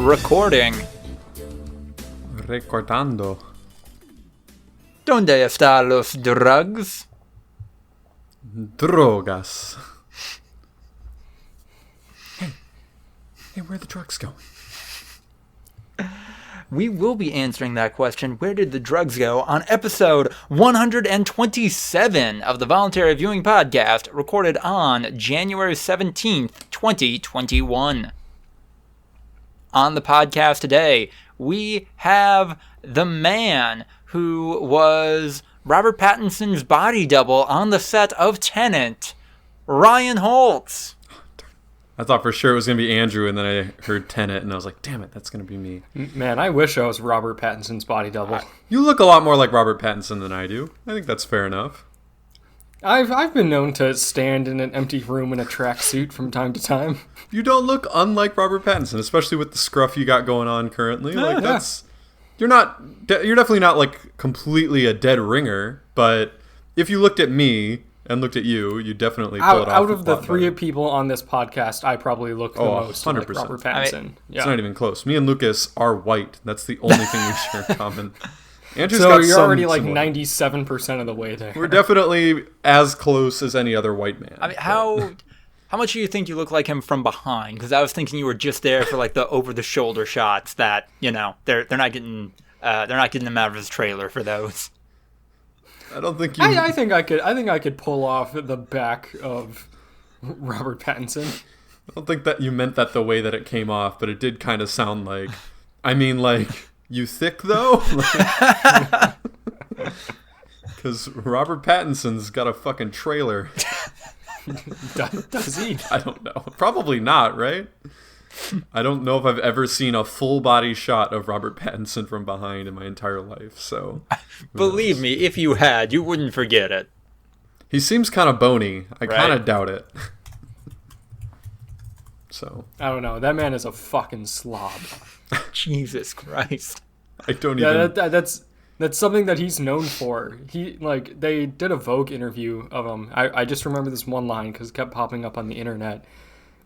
recording. Recordando. ¿Dónde están los drugs? Drogas. Hey, where are the drugs going? We will be answering that question, where did the drugs go, on episode 127 of the Voluntary Viewing podcast, recorded on January 17th, 2021. On the podcast today, we have the man who was Robert Pattinson's body double on the set of Tenet, Ryan Holtz. I thought for sure it was going to be Andrew, and then I heard Tenet, and I was like, damn it, that's going to be me. Man, I wish I was Robert Pattinson's body double. You look a lot more like Robert Pattinson than I do. I think that's fair enough. I've been known to stand in an empty room in a tracksuit from time to time. You don't look unlike Robert Pattinson, especially with the scruff you got going on currently. Like that's you're definitely not like completely a dead ringer, but if you looked at me and looked at you, you definitely pull it off. Out of the three people on this podcast, I probably look the most 100%. like Robert Pattinson. It's not even close. Me and Lucas are white. That's the only thing we share in common. Andrew's so got you're already like similar. 97% of the way there. We're definitely as close as any other white man. I mean, how much do you think you look like him from behind? Because I was thinking you were just there for like the over-the-shoulder shots that, you know, they're not getting them out of his trailer for those. I don't think you. I think I could pull off the back of Robert Pattinson. I don't think that you meant that the way that it came off, but it did kind of sound like. I mean, like, you thick though? Because Robert Pattinson's got a fucking trailer. Does he? I don't know. Probably not, right? I don't know if I've ever seen a full body shot of Robert Pattinson from behind in my entire life, so... Believe me, if you had, you wouldn't forget it. He seems kind of bony. I kind Right. of doubt it. So... I don't know. That man is a fucking slob. Jesus Christ. I don't Yeah, even... that's something that he's known for. They did a Vogue interview of him. I just remember this one line because it kept popping up on the internet.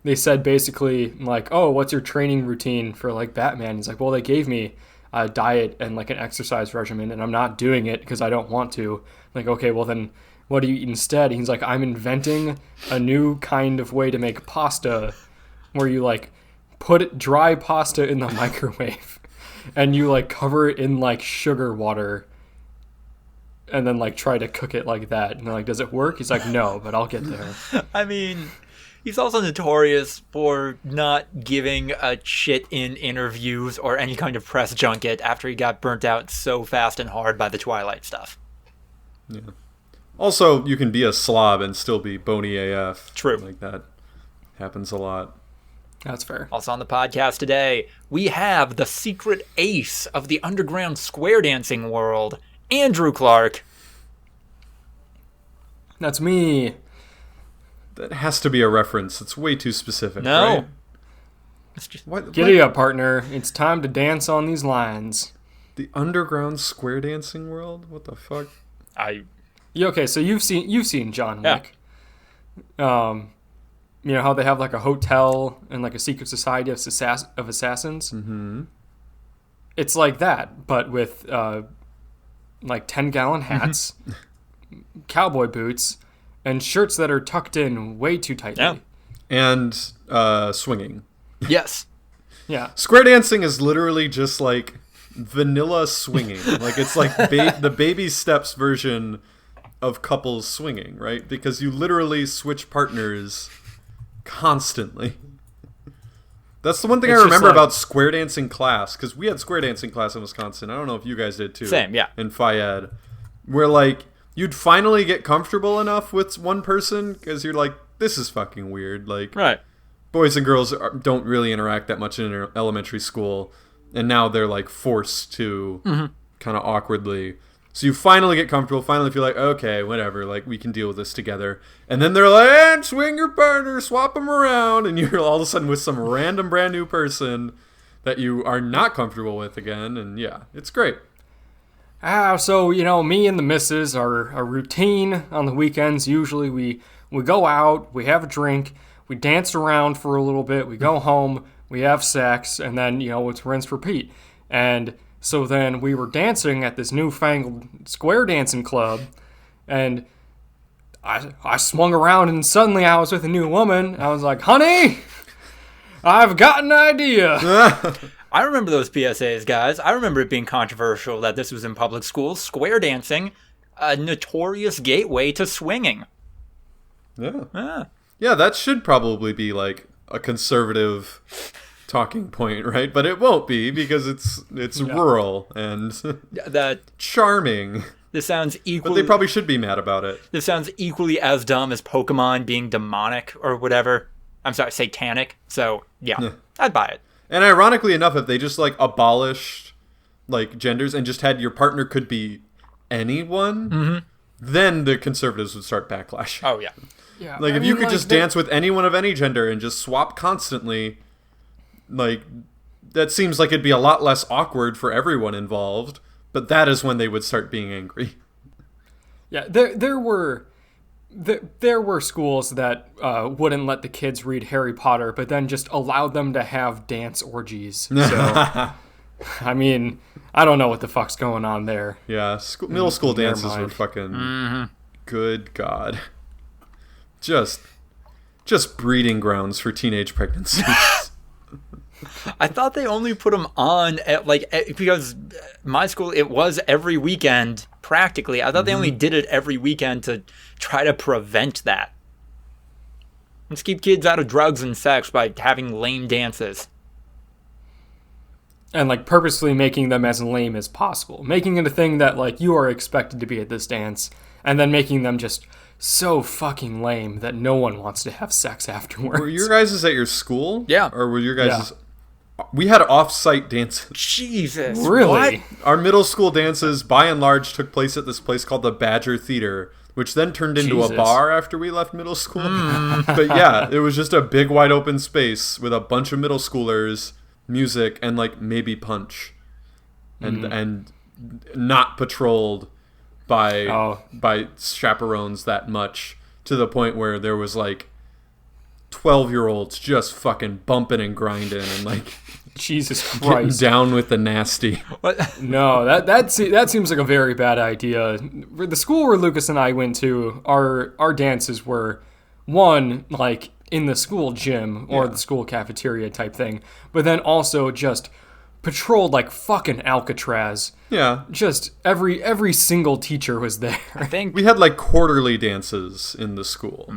They said basically like, oh, what's your training routine for like Batman? He's like, well, they gave me a diet and like an exercise regimen and I'm not doing it because I don't want to. Like, okay, well then what do you eat instead? He's like, I'm inventing a new kind of way to make pasta where you like put dry pasta in the microwave and you like cover it in like sugar water and then like try to cook it like that. And they're like, does it work? He's like, no, but I'll get there. I mean... He's also notorious for not giving a shit in interviews or any kind of press junket after he got burnt out so fast and hard by the Twilight stuff. Yeah. Also, you can be a slob and still be bony AF. True. Like that happens a lot. That's fair. Also on the podcast today, we have the secret ace of the underground square dancing world, Andrew Clark. That's me. That has to be a reference. It's way too specific, No. right? It's just, Giddy up, partner. It's time to dance on these lines. The underground square dancing world? What the fuck? Okay, so you've seen John Wick. You know how they have like a hotel and like a secret society of assassins? Mm-hmm. It's like that, but with like 10-gallon hats, cowboy boots, and shirts that are tucked in way too tightly. Yeah. And swinging. yes. Yeah. Square dancing is literally just like vanilla swinging. Like it's like the baby steps version of couples swinging, right? Because you literally switch partners constantly. That's the one thing I remember about square dancing class, because we had square dancing class in Wisconsin. I don't know if you guys did too. Same, yeah. In Phi Ed, where like you'd finally get comfortable enough with one person because you're like, this is fucking weird. Like, Right. boys and girls don't really interact that much in elementary school, and now they're like forced to kind of awkwardly. So you finally get comfortable, finally feel like, okay, whatever, like we can deal with this together. And then they're like, and swing your partner, swap them around, and you're all of a sudden with some random brand new person that you are not comfortable with again, and yeah, it's great. So, you know, me and the missus, our routine on the weekends, usually we go out, we have a drink, we dance around for a little bit, we go home, we have sex, and then, it's rinse, repeat. And so then we were dancing at this newfangled square dancing club, and I swung around, and suddenly I was with a new woman. I was like, honey, I've got an idea. I remember those PSAs, guys. I remember it being controversial that this was in public schools. Square dancing, a notorious gateway to swinging. Yeah. Yeah, that should probably be like a conservative talking point, right? But it won't be because it's rural and charming. This sounds equally... But they probably should be mad about it. This sounds equally as dumb as Pokemon being demonic or whatever. I'm sorry, satanic. So, yeah. I'd buy it. And ironically enough, if they just, like, abolished, like, genders and just had your partner could be anyone, then the conservatives would start backlashing. Oh, yeah. Yeah. Like, if you could just dance with anyone of any gender and just swap constantly, like, that seems like it'd be a lot less awkward for everyone involved. But that is when they would start being angry. Yeah, there were schools that wouldn't let the kids read Harry Potter, but then just allowed them to have dance orgies. So, I mean, I don't know what the fuck's going on there. Yeah, middle school dances were fucking... Good God. Just breeding grounds for teenage pregnancies. I thought they only put them on because my school, it was every weekend practically. I thought they only did it every weekend to try to prevent that. Let's keep kids out of drugs and sex by having lame dances. And like purposely making them as lame as possible. Making it a thing that like you are expected to be at this dance, and then making them just so fucking lame that no one wants to have sex afterwards. Were your guys' at your school? Yeah. Or were your guys'... Yeah. We had off-site dances. Jesus. Really? What? Our middle school dances, by and large, took place at this place called the Badger Theater, which then turned into a bar after we left middle school. But yeah, it was just a big wide open space with a bunch of middle schoolers, music, and like maybe punch. And not patrolled by chaperones that much, to the point where there was like 12-year-olds just fucking bumping and grinding and like Jesus Christ, getting down with the nasty. What? No, that seems like a very bad idea. The school where Lucas and I went to, our dances were one like in the school gym or the school cafeteria type thing, but then also just patrolled like fucking Alcatraz. Yeah. Just every single teacher was there. I think we had like quarterly dances in the school.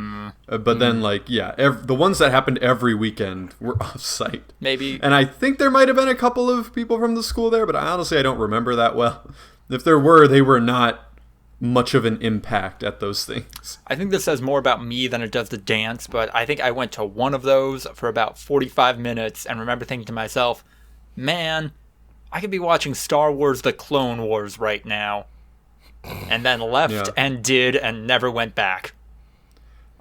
But then like, the ones that happened every weekend were off-site. Maybe. And I think there might have been a couple of people from the school there, but honestly I don't remember that well. If there were, they were not much of an impact at those things. I think this says more about me than it does the dance, but I think I went to one of those for about 45 minutes and remember thinking to myself, man, I could be watching Star Wars The Clone Wars right now. And then left and did and never went back.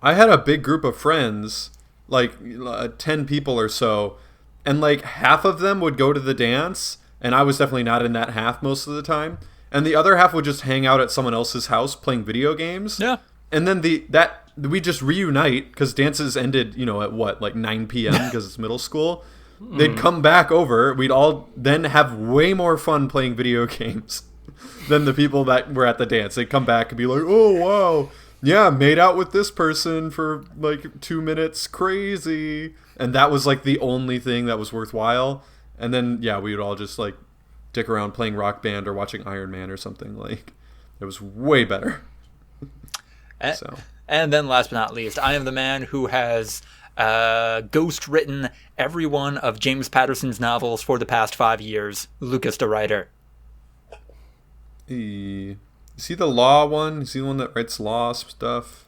I had a big group of friends, like 10 people or so, and like half of them would go to the dance, and I was definitely not in that half most of the time. And the other half would just hang out at someone else's house playing video games. Yeah. And then we just reunite, because dances ended, at what, like 9 p.m. because it's middle school. They'd come back over. We'd all then have way more fun playing video games than the people that were at the dance. They'd come back and be like, oh, wow. Yeah, made out with this person for like 2 minutes. Crazy. And that was like the only thing that was worthwhile. And then, we would all just like dick around playing Rock Band or watching Iron Man or something. Like, it was way better. And then last but not least, I am the man who has... ghost written every one of James Patterson's novels for the past 5 years. Lucas the writer. Is he the law one? Is he the one that writes law stuff?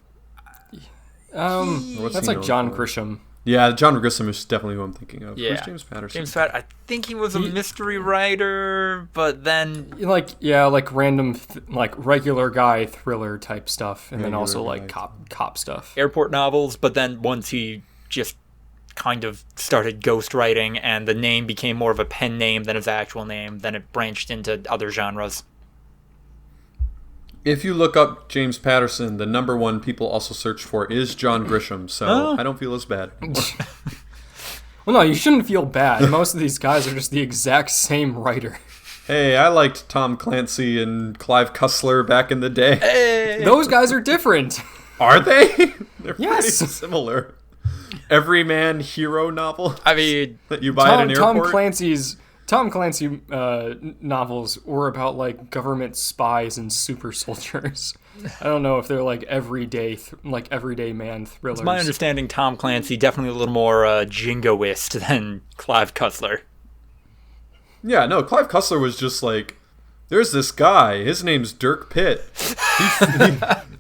That's like John Grisham. Yeah, John Grisham is definitely who I'm thinking of. Yeah. Who's James Patterson? I think he was a mystery writer, but then like random regular guy thriller type stuff, and then also like cop stuff. Airport novels, but then once he just kind of started ghostwriting and the name became more of a pen name than his actual name, then it branched into other genres. If you look up James Patterson, the number one people also search for is John Grisham, so I don't feel as bad anymore. Well, no, you shouldn't feel bad. Most of these guys are just the exact same writer. Hey, I liked Tom Clancy and Clive Cussler back in the day. Hey! Those guys are different. Are they? They're Yes. pretty similar. Everyman hero novel I mean, that you buy at an airport. Tom Clancy novels were about like government spies and super soldiers. I don't know if they're like everyday man thrillers. it's my understanding Tom Clancy definitely a little more jingoist than Clive Cussler. Yeah, no, Clive Cussler was just like, there's this guy, his name's Dirk Pitt.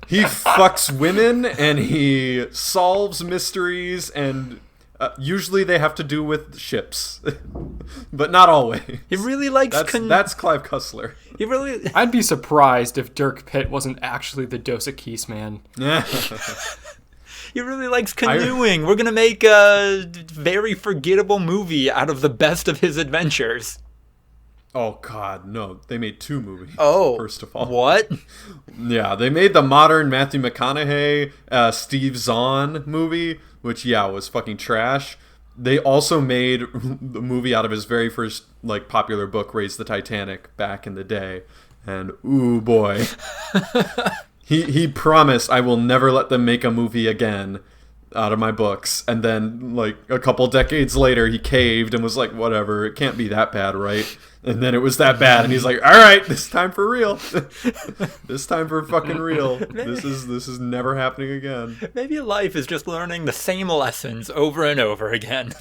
He fucks women and he solves mysteries, and usually they have to do with ships, but not always. He really likes... That's Clive Cussler. He really... I'd be surprised if Dirk Pitt wasn't actually the Dos Equis man. He really likes canoeing. We're going to make a very forgettable movie out of the best of his adventures. Oh, God, no. They made 2 movies, Oh. first of all. What? Yeah, they made the modern Matthew McConaughey, Steve Zahn movie, which, yeah, was fucking trash. They also made the movie out of his very first, like, popular book, Raise the Titanic, back in the day. And, ooh, boy. He promised, I will never let them make a movie again out of my books. And then, like, a couple decades later, he caved and was like, whatever, it can't be that bad, right? And then it was that bad, and he's like, all right, this time for real. This time for fucking real. This is never happening again. Maybe life is just learning the same lessons over and over again.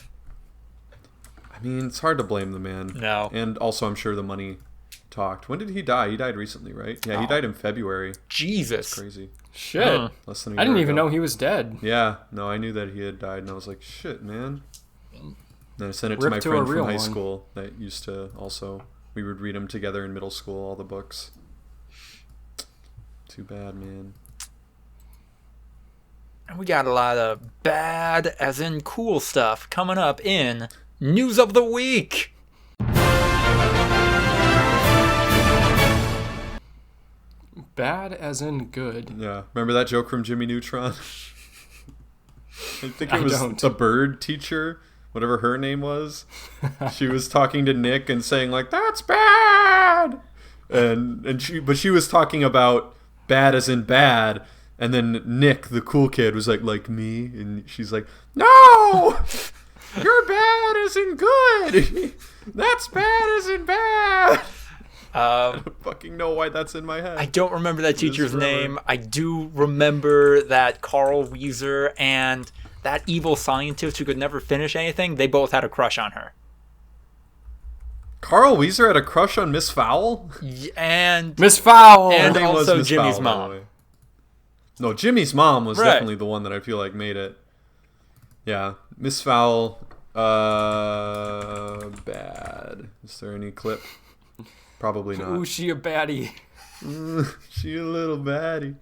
I mean, it's hard to blame the man. No. And also, I'm sure the money talked. When did he die? He died recently, right? Yeah, he died in February. Jesus. Crazy. Shit. Less than a I didn't year even ago. know he was dead. Yeah, no, I knew that he had died, and I was like, shit, man. Then I sent it to Rip my to a friend from real high one. school that used to also, we would read them together in middle school, all the books. Too bad, man. And we got a lot of bad, as in cool stuff, coming up in News of the Week. Bad as in good. Yeah, remember that joke from Jimmy Neutron? I think it I was don't. the bird teacher, whatever her name was. She was talking to Nick and saying like, "That's bad," and she was talking about bad as in bad. And then Nick, the cool kid, was like me, and she's like, "No, you're bad as in good. That's bad as in bad." I don't fucking know why that's in my head. I don't remember that teacher's forever. name. I do remember that Carl Wheezer and that evil scientist who could never finish anything, they both had a crush on her. Carl Wheezer had a crush on Miss Fowl? And Miss Fowl! And Her name was also Miss Jimmy's Fowl, by the mom. way. No, Jimmy's mom was Right. definitely the one that I feel like made it. Yeah, Miss Fowl, bad. Is there any clip? Probably not. Ooh, she a baddie. She a little baddie.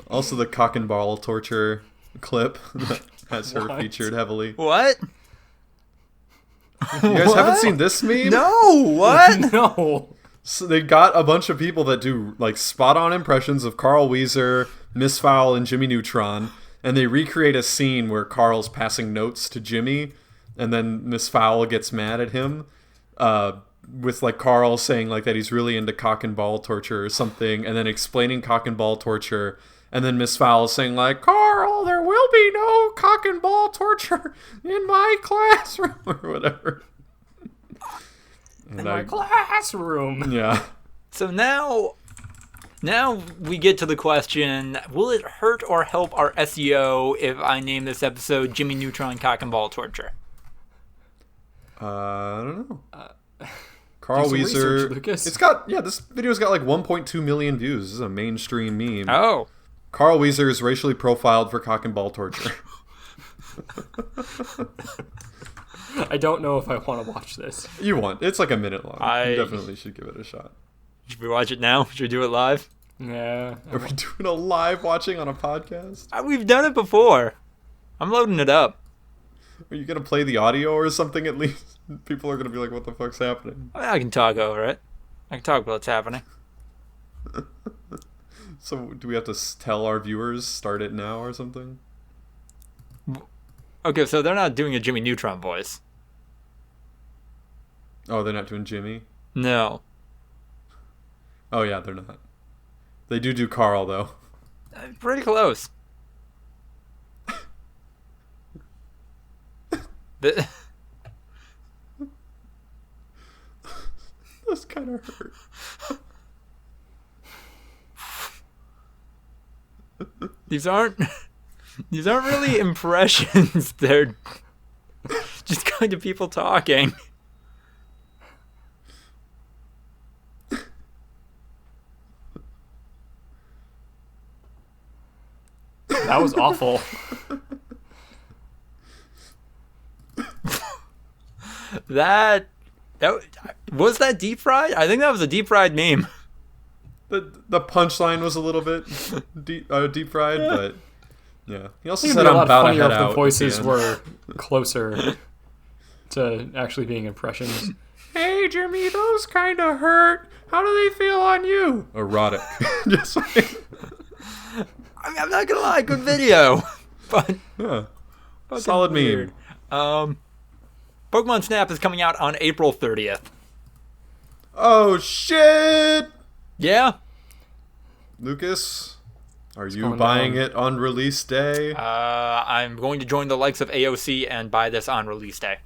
Also, the cock and ball torture clip that has her What? featured heavily. what? You guys haven't seen this meme? No, what? No. So they got a bunch of people that do like spot-on impressions of Carl Wheezer, Miss Fowl, and Jimmy Neutron, and they recreate a scene where Carl's passing notes to Jimmy, and then Miss Fowl gets mad at him, with like Carl saying like that he's really into cock and ball torture or something, and then explaining cock and ball torture, and then Miss Fowl saying like, "Carl, there will be no cock and ball torture in my classroom," or whatever. In my classroom. Yeah. So now we get to the question, will it hurt or help our SEO if I name this episode Jimmy Neutron Cock and Ball Torture? I don't know. Carl do some Wheezer. research, Lucas. This video's got like 1.2 million views. This is a mainstream meme. Oh. Carl Wheezer is racially profiled for cock and ball torture. I don't know if I want to watch this. You want? It's like a minute long. I- You definitely should give it a shot. Should we watch it now? Should we do it live? Yeah. Are we doing a live watching on a podcast? We've done it before. I'm loading it up. Are you gonna play the audio or something at least? People are gonna be like, "What the fuck's happening?" I can talk over it. I can talk about what's happening. So do we have to tell our viewers start it now or something? Okay, so they're not doing a Jimmy Neutron voice. Oh, they're not doing Jimmy? No. Oh, yeah, they're not. They do Carl, though. Pretty close. The- Those kind of hurt. These aren't really impressions. They're just kind of people talking. That was awful. That was that deep fried? I think that was a deep fried meme. The punchline was a little bit deep fried, but yeah. He also It'd said be a I'm lot about to funnier head if out. the voices at the were closer to actually being impressions. Hey Jimmy, those kind of hurt. How do they feel on you? Erotic. Just like, I'm not gonna lie, good video, but yeah. Solid weird. meme. Pokemon Snap is coming out on April 30th. Oh shit! Yeah. Lucas, are you going buying down? it on release day? I'm going to join the likes of AOC and buy this on release day.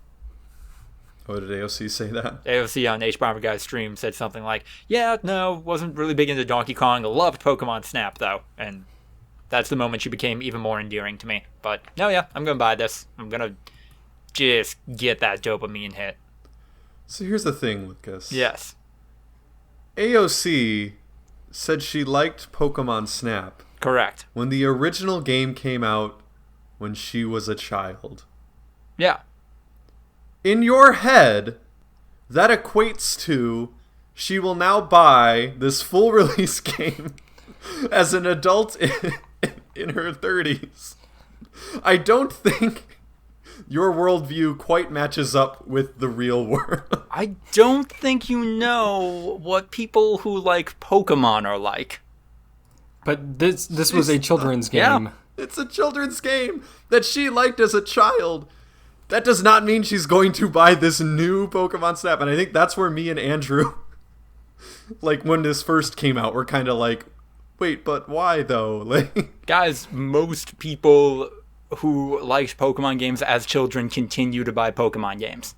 Oh, did AOC say that? AOC on H Bomber Guy's stream said something like, yeah, no, wasn't really big into Donkey Kong, loved Pokemon Snap, though. And that's the moment she became even more endearing to me. But, no, yeah, I'm going to buy this. I'm going to just get that dopamine hit. So here's the thing, Lucas. Yes. AOC said she liked Pokemon Snap Correct. when the original game came out when she was a child. Yeah. In your head, that equates to she will now buy this full release game as an adult in her 30s. I don't think your worldview quite matches up with the real world. I don't think you know what people who like Pokemon are like. But this was a children's Yeah. game. It's a children's game that she liked as a child. That does not mean she's going to buy this new Pokemon Snap. And I think that's where me and Andrew, like when this first came out, we're kind of like, wait, but why though? Like, Guys, most people who liked Pokemon games as children continue to buy Pokemon games.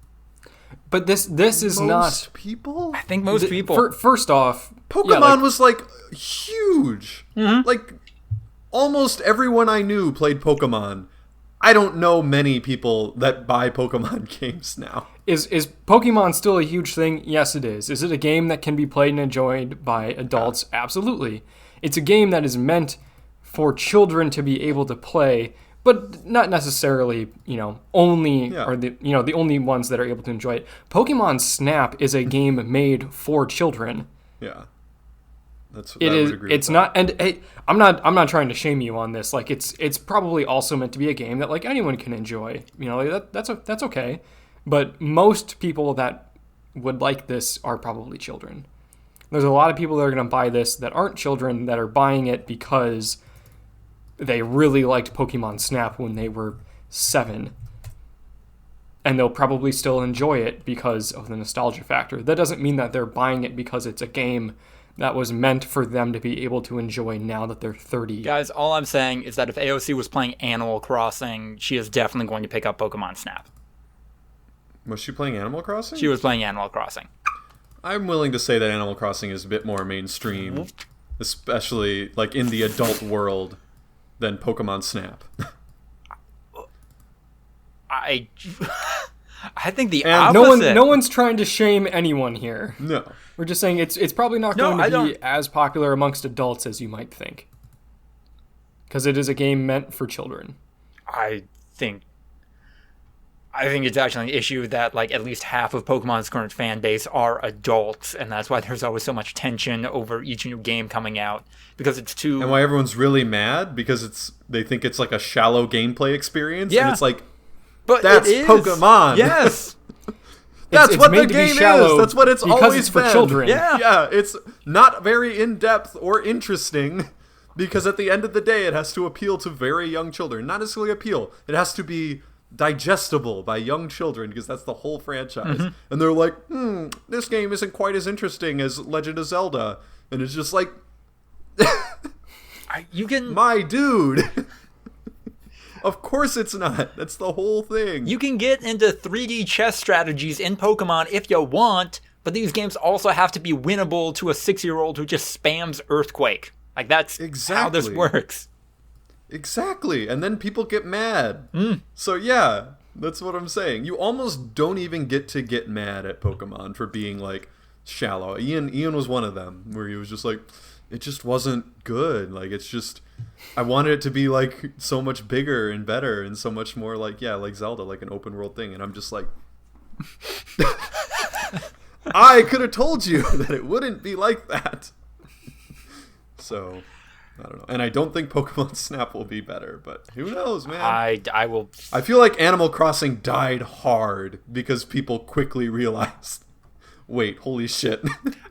But this is not. most people? I think most people. First off, Pokemon was like huge. Like almost everyone I knew played Pokemon. I don't know many people that buy Pokemon games now. Is Pokemon still a huge thing? Yes, it is. Is it a game that can be played and enjoyed by adults? Absolutely. It's a game that is meant for children to be able to play, but not necessarily, only or the only ones that are able to enjoy it. Pokemon Snap is a game made for children. Yeah. That's It I is. would agree It's with not, and hey, I'm not trying to shame you on this. Like, it's probably also meant to be a game that like anyone can enjoy. That's okay. But most people that would like this are probably children. There's a lot of people that are going to buy this that aren't children that are buying it because they really liked Pokemon Snap when they were 7. And they'll probably still enjoy it because of the nostalgia factor. That doesn't mean that they're buying it because it's a game that was meant for them to be able to enjoy now that they're 30. Guys, all I'm saying is that if AOC was playing Animal Crossing, she is definitely going to pick up Pokemon Snap. Was she playing Animal Crossing? She was playing Animal Crossing. I'm willing to say that Animal Crossing is a bit more mainstream, especially like in the adult world, than Pokemon Snap. I think the And opposite. No one's trying to shame anyone here. No. We're just saying it's probably not No, going I to be don't- as popular amongst adults as you might think. Because it is a game meant for children. I think it's actually an issue that like at least half of Pokemon's current fan base are adults, and that's why there's always so much tension over each new game coming out because it's too. And why everyone's really mad because they think it's like a shallow gameplay experience. Yeah. And it's like, But that's it is. Pokemon. Yes. That's It's what the made to be game shallow is. That's what it's because always it's for been. children. Yeah. Yeah, it's not very in-depth or interesting because at the end of the day, it has to appeal to very young children. Not necessarily appeal. It has to be digestible by young children because that's the whole franchise. And they're like, this game isn't quite as interesting as Legend of Zelda. And it's just like, you can my dude. Of course it's not. That's the whole thing. You can get into 3D chess strategies in Pokemon if you want, but these games also have to be winnable to a 6-year-old who just spams Earthquake. Like, that's how this works. Exactly. And then people get mad. So yeah, that's what I'm saying. You almost don't even get mad at Pokemon for being, like, shallow. Ian was one of them, where he was just like, it just wasn't good. Like, it's just, I wanted it to be, like, so much bigger and better and so much more like, yeah, like Zelda, like an open world thing. And I'm just like, I could have told you that it wouldn't be like that. So, I don't know. And I don't think Pokemon Snap will be better, but who knows, man? I will. I feel like Animal Crossing died hard because people quickly realized, wait, holy shit.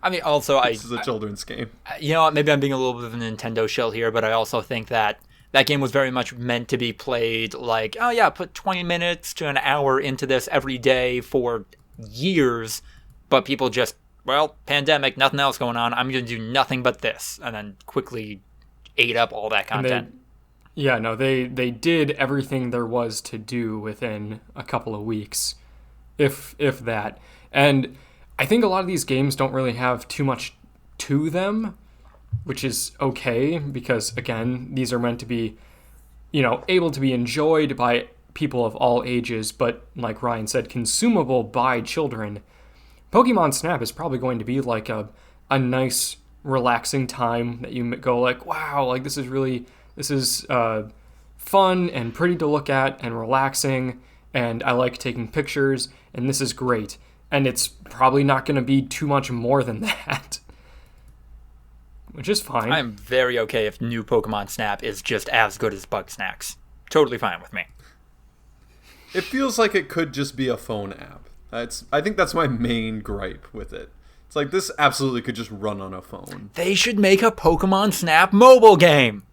I mean, also, this is a children's game. You know what? Maybe I'm being a little bit of a Nintendo shill here, but I also think that that game was very much meant to be played like, oh yeah, put 20 minutes to an hour into this every day for years, but people just, well, pandemic, nothing else going on, I'm going to do nothing but this, and then quickly ate up all that content. They did everything there was to do within a couple of weeks, if that. And I think a lot of these games don't really have too much to them, which is okay, because, again, these are meant to be, able to be enjoyed by people of all ages, but, like Ryan said, consumable by children. Pokemon Snap is probably going to be like a nice, relaxing time that you go like, wow, like this is fun and pretty to look at and relaxing, and I like taking pictures, and this is great. And it's probably not going to be too much more than that, which is fine. I'm very okay if new Pokemon Snap is just as good as Bug Snacks. Totally fine with me. It feels like it could just be a phone app. I think that's my main gripe with it. It's like, this absolutely could just run on a phone. They should make a Pokemon Snap mobile game.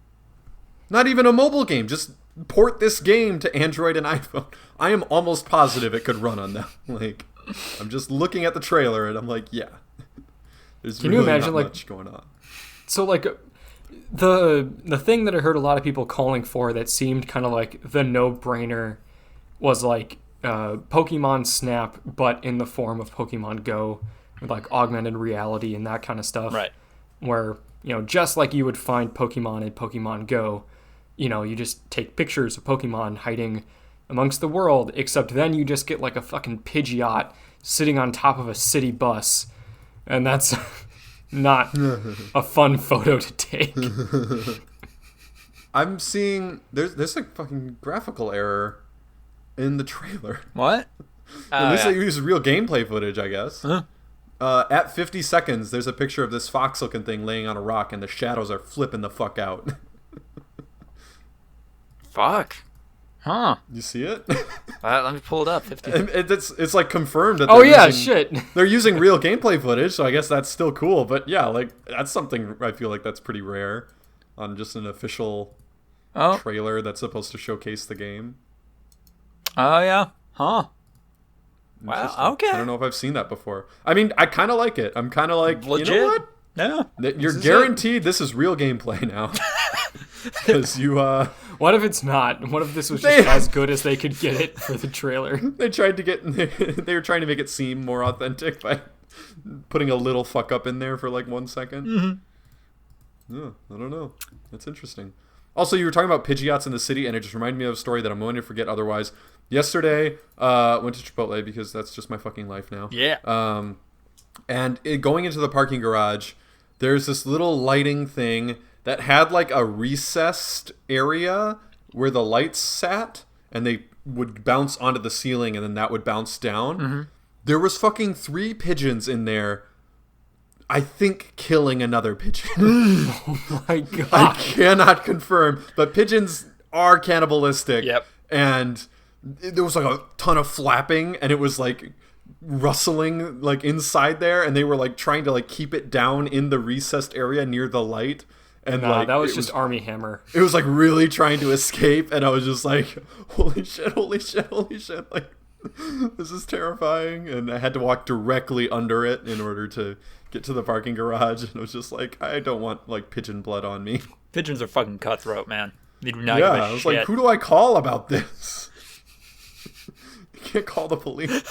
Not even a mobile game. Just port this game to Android and iPhone. I am almost positive it could run on them. Like, I'm just looking at the trailer and I'm like, yeah. There's Can really you imagine, not much going on. So, like, the thing that I heard a lot of people calling for that seemed kind of like the no-brainer was, like, Pokemon Snap, but in the form of Pokemon Go, with like augmented reality and that kind of stuff. Right. Where, just like you would find Pokemon in Pokemon Go, you just take pictures of Pokemon hiding amongst the world, except then you just get like a fucking Pidgeot sitting on top of a city bus. And that's not a fun photo to take. I'm seeing, there's a fucking graphical error in the trailer. What? At least they use real gameplay footage, I guess. Huh? At 50 seconds, there's a picture of this fox-looking thing laying on a rock, and the shadows are flipping the fuck out. Fuck. Huh. You see it? Let me pull it up. 50. It's like confirmed that they're using real gameplay footage, so I guess that's still cool. But yeah, like, that's something I feel like that's pretty rare on just an official trailer that's supposed to showcase the game. Oh, yeah. Huh. Wow, okay. I don't know if I've seen that before. I mean, I kind of like it. I'm kind of like, legit? You know what? Yeah. You're guaranteed this is real gameplay now. Because you, What if it's not? What if this was just as good as they could get it for the trailer? They were trying to make it seem more authentic by putting a little fuck up in there for like 1 second. Mm-hmm. Yeah, I don't know. That's interesting. Also, you were talking about Pidgeots in the city, and it just reminded me of a story that I'm going to forget otherwise. Yesterday, went to Chipotle because that's just my fucking life now. Yeah. And going into the parking garage, there's this little lighting thing that had like a recessed area where the lights sat, and they would bounce onto the ceiling, and then that would bounce down. Mm-hmm. There was fucking 3 pigeons in there, I think, killing another pigeon. Oh my god. I cannot confirm, but pigeons are cannibalistic. Yep. And there was like a ton of flapping, and it was like rustling like inside there, and they were like trying to like keep it down in the recessed area near the light. And Nah, like that was it just Army Hammer. it was like really trying to escape, and I was just like, holy shit, holy shit, holy shit, like this is terrifying. And I had to walk directly under it in order to get to the parking garage, and it was just like, I don't want like pigeon blood on me. Pigeons are fucking cutthroat, man. They do not Yeah, give a I was shit. like, who do I call about this? You can't call the police.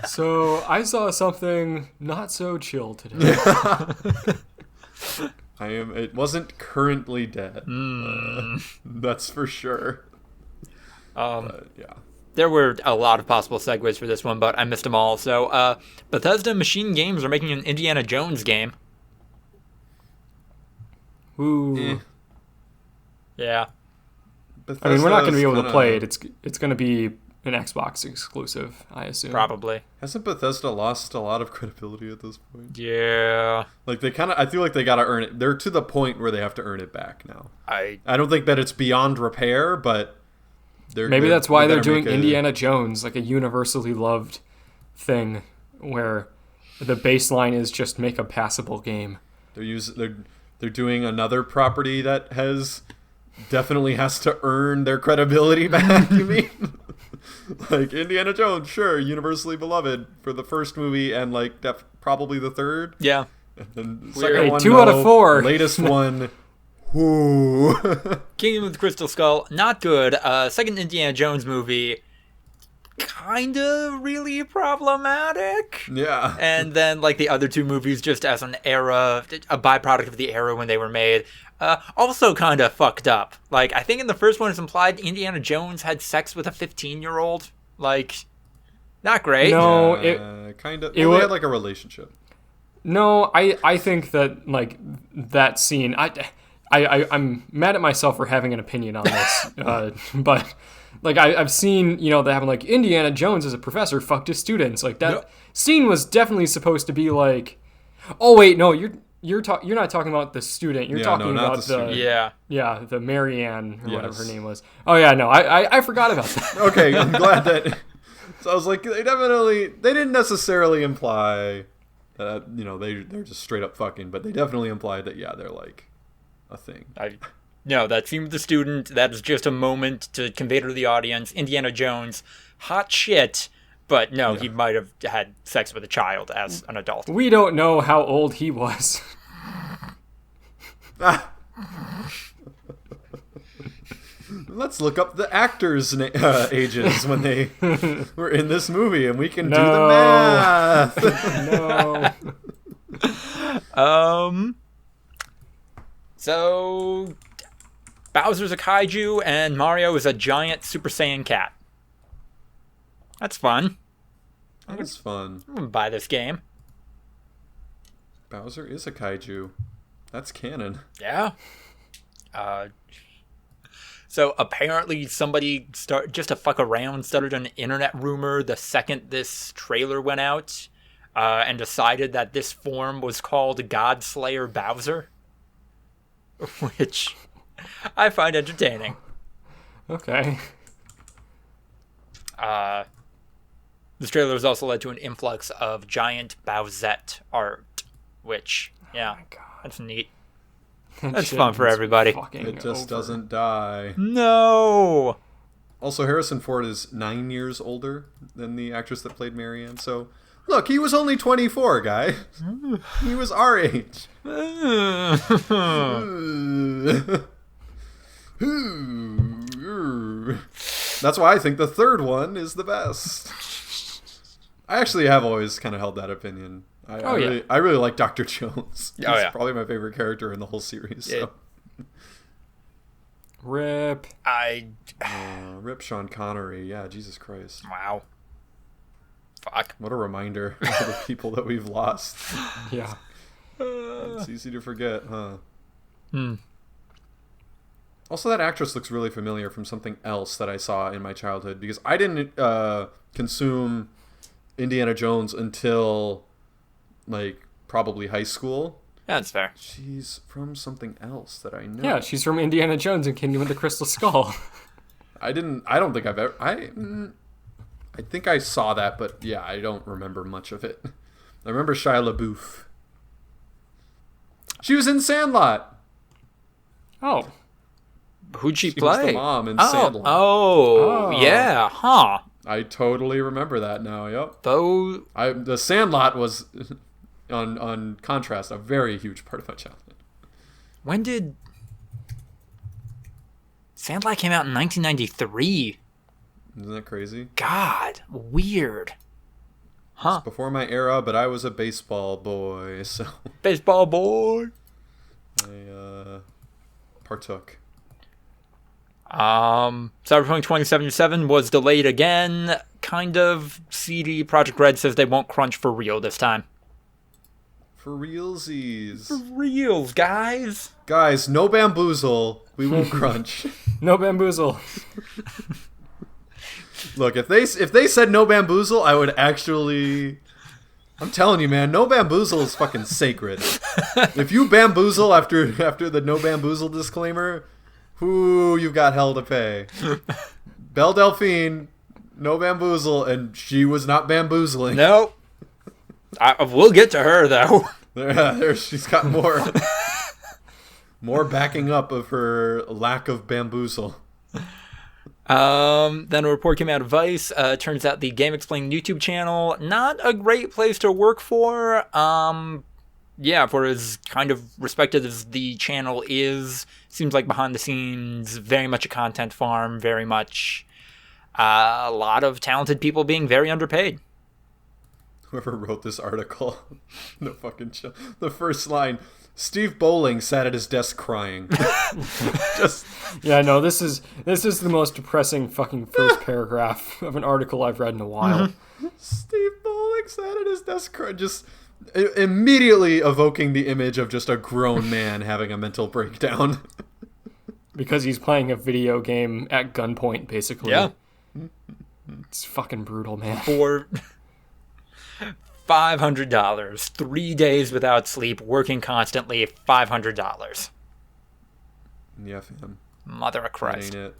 So I saw something not so chill today. It wasn't currently dead. That's for sure. Yeah. There were a lot of possible segues for this one, but I missed them all. So, Bethesda Machine Games are making an Indiana Jones game. Ooh. Eh. Yeah. I mean, we're not going to be able to Bethesda's play it. It's going to be an Xbox exclusive, I assume. Probably. Hasn't Bethesda lost a lot of credibility at this point? Yeah. Like I feel like they gotta earn it. They're to the point where they have to earn it back now. I don't think that it's beyond repair, but Maybe that's why they're better doing make Indiana Jones, like a universally loved thing, where the baseline is just make a passable game. They're doing another property that definitely has to earn their credibility back. You mean? Like Indiana Jones, sure, universally beloved for the first movie and like probably the third. Yeah. And then the Weird. second one, 2 out of 4. Latest one. Whoo. Kingdom of the Crystal Skull, not good. Second Indiana Jones movie, kinda really problematic. Yeah. And then, like, the other 2 movies just as a byproduct of the era when they were made, also kind of fucked up. Like, I think in the first one it's implied Indiana Jones had sex with a 15-year-old. Like, not great. No, kind of. it Well, they wa- had like a relationship. No, I think that like that scene. I'm mad at myself for having an opinion on this, but like I've seen they having like Indiana Jones as a professor fucked his students. Like that scene was definitely supposed to be like, oh wait, no, you're not talking about the student. You're talking not about the student. the Marianne or whatever her Yes. name was. Oh yeah, no, I forgot about that. Okay, I'm glad that. So I was like, they didn't necessarily imply that they're just straight up fucking, but they definitely implied that they're like a thing. No, that scene with the student, that is just a moment to convey to the audience, Indiana Jones, hot shit, but no, he might have had sex with a child as an adult. We don't know how old he was. Let's look up the actors' ages when they were in this movie, and we can do the math. No. So Bowser's a kaiju and Mario is a giant Super Saiyan cat. That's fun. That is fun. I'm gonna buy this game. Bowser is a kaiju. That's canon. Yeah. So apparently somebody just to fuck around started an internet rumor the second this trailer went out, and decided that this form was called Godslayer Bowser, which I find entertaining. Okay. This trailer has also led to an influx of giant Bowsette art, which, yeah, Oh my God. that's neat. That's fun for everybody. It just doesn't die. No! Also, Harrison Ford is 9 years older than the actress that played Marianne, so look, he was only 24, guy. He was our age. That's why I think the third one is the best. I actually have always kind of held that opinion. I really like Dr. Jones. He's probably my favorite character in the whole series. So. Rip. Rip Sean Connery. Yeah, Jesus Christ. Wow. Fuck. What a reminder of the people that we've lost. Yeah. It's easy to forget, huh? Hmm. Also, that actress looks really familiar from something else that I saw in my childhood, because I didn't consume Indiana Jones until like probably high school. Yeah, that's fair. She's from something else that I know. Yeah, she's from Indiana Jones and Kingdom of the Crystal Skull. I don't think I've ever. I think I saw that, but yeah, I don't remember much of it. I remember Shia LaBeouf. She was in Sandlot. Oh. Who'd she She was play? the mom in Sandlot. Oh, yeah, huh. I totally remember that now. Yep. Though, The Sandlot was, on contrast, a very huge part of my childhood. when did Sandlot came out in 1993? Isn't that crazy? God, weird. Huh. It's before my era, but I was a baseball boy, so Baseball boy. I partook. Cyberpunk 2077 was delayed again. Kind of. CD Projekt Red says they won't crunch for real this time. For realsies. For reals, guys. Guys, no bamboozle. We won't crunch. No bamboozle. Look, if they said no bamboozle, I would actually... I'm telling you, man, no bamboozle is fucking sacred. If you bamboozle after the no bamboozle disclaimer, you've got hell to pay. Belle Delphine, no bamboozle, and she was not bamboozling. Nope. We'll get to her, though. There, she's got more backing up of her lack of bamboozle. Then a report came out of Vice. Turns out the Game Explain YouTube channel, not a great place to work for. Yeah, for as kind of respected as the channel is, seems like behind the scenes, very much a content farm, very much a lot of talented people being very underpaid. Whoever wrote this article, the first line, Steve Bowling sat at his desk crying. Just Yeah, no, this is the most depressing fucking first paragraph of an article I've read in a while. Steve Bowling sat at his desk crying, just immediately evoking the image of just a grown man having a mental breakdown. Because he's playing a video game at gunpoint, basically. Yeah. It's fucking brutal, man. For $500, 3 days without sleep, working constantly, $500. Yeah, fam. Mother of That Christ. ain't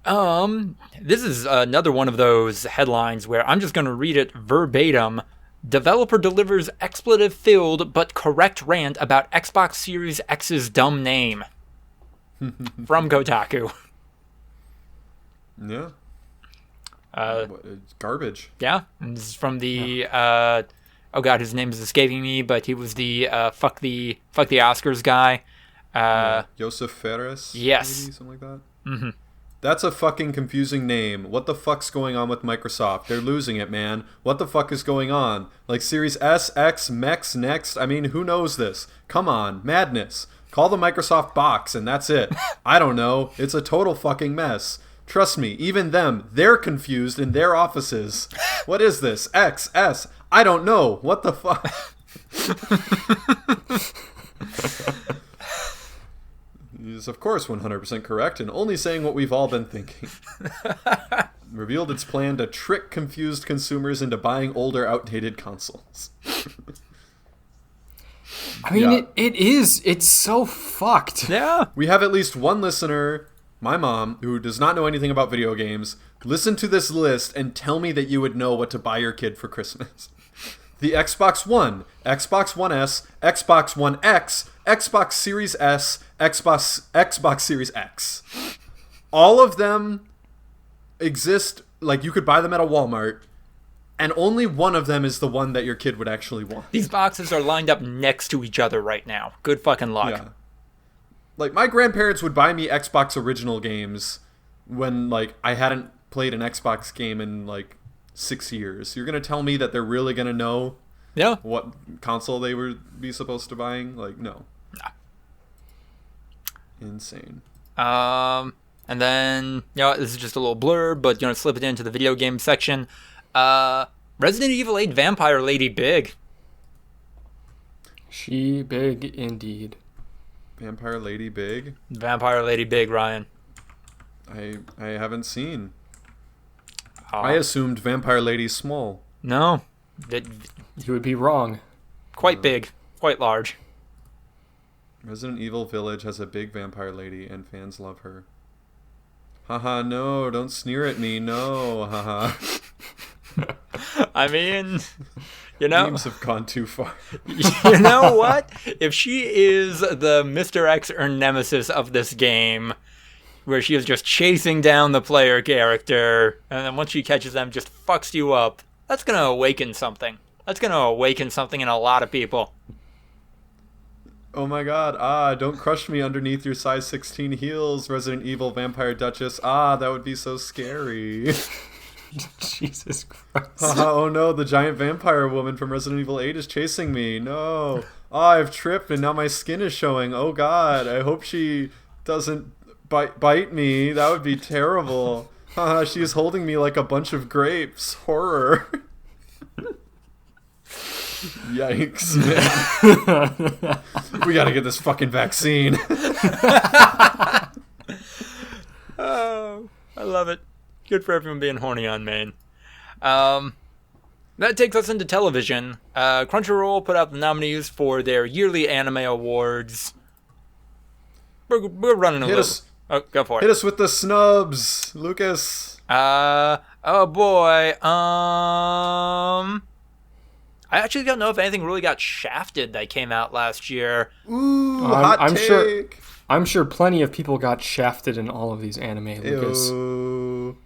it. This is another one of those headlines where I'm just going to read it verbatim. Developer delivers expletive-filled but correct rant about Xbox Series X's dumb name. From Kotaku. Yeah. It's garbage. Yeah, and this is from the oh god, his name is escaping me, but he was the fuck the Oscars guy. Josef Ferris? Yes. Maybe, something like that? Mm-hmm. That's a fucking confusing name. What the fuck's going on with Microsoft? They're losing it, man. What the fuck is going on? Like Series S, X, Mex, Next? I mean, who knows this? Come on, madness. Call the Microsoft box and that's it. I don't know. It's a total fucking mess. Trust me, even them, they're confused in their offices. What is this? X, S? I don't know. What the fuck? Is of course 100% correct and only saying what we've all been thinking. Revealed its plan to trick confused consumers into buying older, outdated consoles. I mean, Yeah. it's so fucked. Yeah. We have at least one listener, my mom, who does not know anything about video games. Listen to this list and tell me that you would know what to buy your kid for Christmas. The Xbox One, Xbox One S, Xbox One X, Xbox Series S, Xbox Series X. All of them exist, like you could buy them at a Walmart, and only one of them is the one that your kid would actually want. These boxes are lined up next to each other right now. Good fucking luck. Yeah. Like, my grandparents would buy me Xbox original games when, like, I hadn't played an Xbox game in, like, 6 years. You're going to tell me that they're really going to know Yeah. what console they would be supposed to buying? Like, no. Nah. Insane. And then, this is just a little blurb, but, slip it into the video game section. Resident Evil 8 Vampire Lady Big. She big indeed. Vampire Lady Big? Vampire Lady Big, Ryan. I haven't seen. I assumed Vampire Lady Small. No. You would be wrong. Quite big. Quite large. Resident Evil Village has a big vampire lady, and fans love her. Haha, no, don't sneer at me, no, haha. I mean, You know? Memes have gone too far. You know what? If she is the Mr. X or Nemesis of this game, where she is just chasing down the player character, and then once she catches them, just fucks you up, that's going to awaken something. That's going to awaken something in a lot of people. Oh my god, don't crush me underneath your size 16 heels, Resident Evil Vampire Duchess. That would be so scary. Jesus Christ. Oh no, the giant vampire woman from Resident Evil 8 is chasing me. No. I've tripped and now my skin is showing. Oh god, I hope she doesn't bite me. That would be terrible. She's holding me like a bunch of grapes. Horror. Yikes, man. We gotta get this fucking vaccine. Oh, I love it. Good for everyone being horny on Maine. That takes us into television. Crunchyroll put out the nominees for their yearly anime awards. We're running a little. Oh, go for it. Hit us with the snubs, Lucas. Oh boy. I actually don't know if anything really got shafted that came out last year. Ooh, hot take. I'm sure plenty of people got shafted in all of these anime, Lucas. Ew.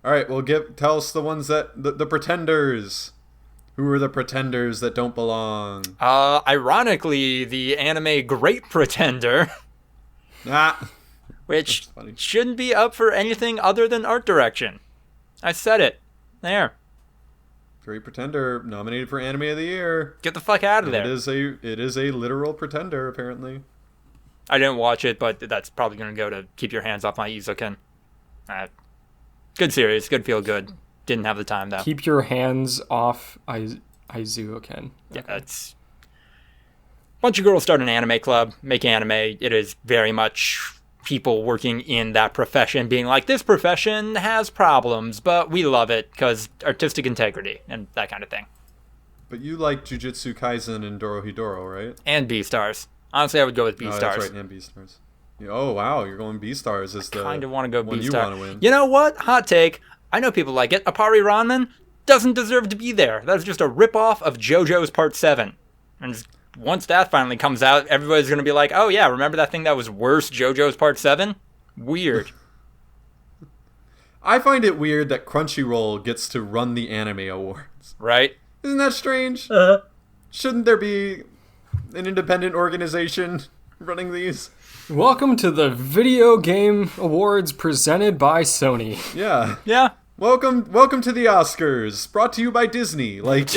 All right, well, tell us the ones that the pretenders. Who are the pretenders that don't belong? Ironically, the anime Great Pretender, which shouldn't be up for anything other than art direction. I said it. There. Great Pretender nominated for Anime of the Year. Get the fuck out of there. It is a literal pretender, apparently. I didn't watch it, but that's probably going to go to Keep Your Hands Off My Izuken. Good series, good feel good. Didn't have the time though. Keep your hands off Izuken. Yeah, it's a bunch of girls start an anime club, make anime. It is very much people working in that profession being like, this profession has problems, but we love it because artistic integrity and that kind of thing. But you like Jujutsu Kaisen and Dorohedoro, right? And B-Stars. Honestly, I would go with B-Stars. That's right, and B-Stars. Oh, wow, you're going B-Stars as the kind of want to go one B-Star. you want to win. You know what? Hot take. I know people like it. Apari Ranman doesn't deserve to be there. That's just a ripoff of JoJo's Part 7. And once that finally comes out, everybody's going to be like, oh yeah, remember that thing that was worse, JoJo's Part 7? Weird. I find it weird that Crunchyroll gets to run the anime awards. Right? Isn't that strange? Shouldn't there be an independent organization running these? Welcome to the Video Game Awards presented by Sony. Yeah. Yeah. Welcome to the Oscars, brought to you by Disney. Like,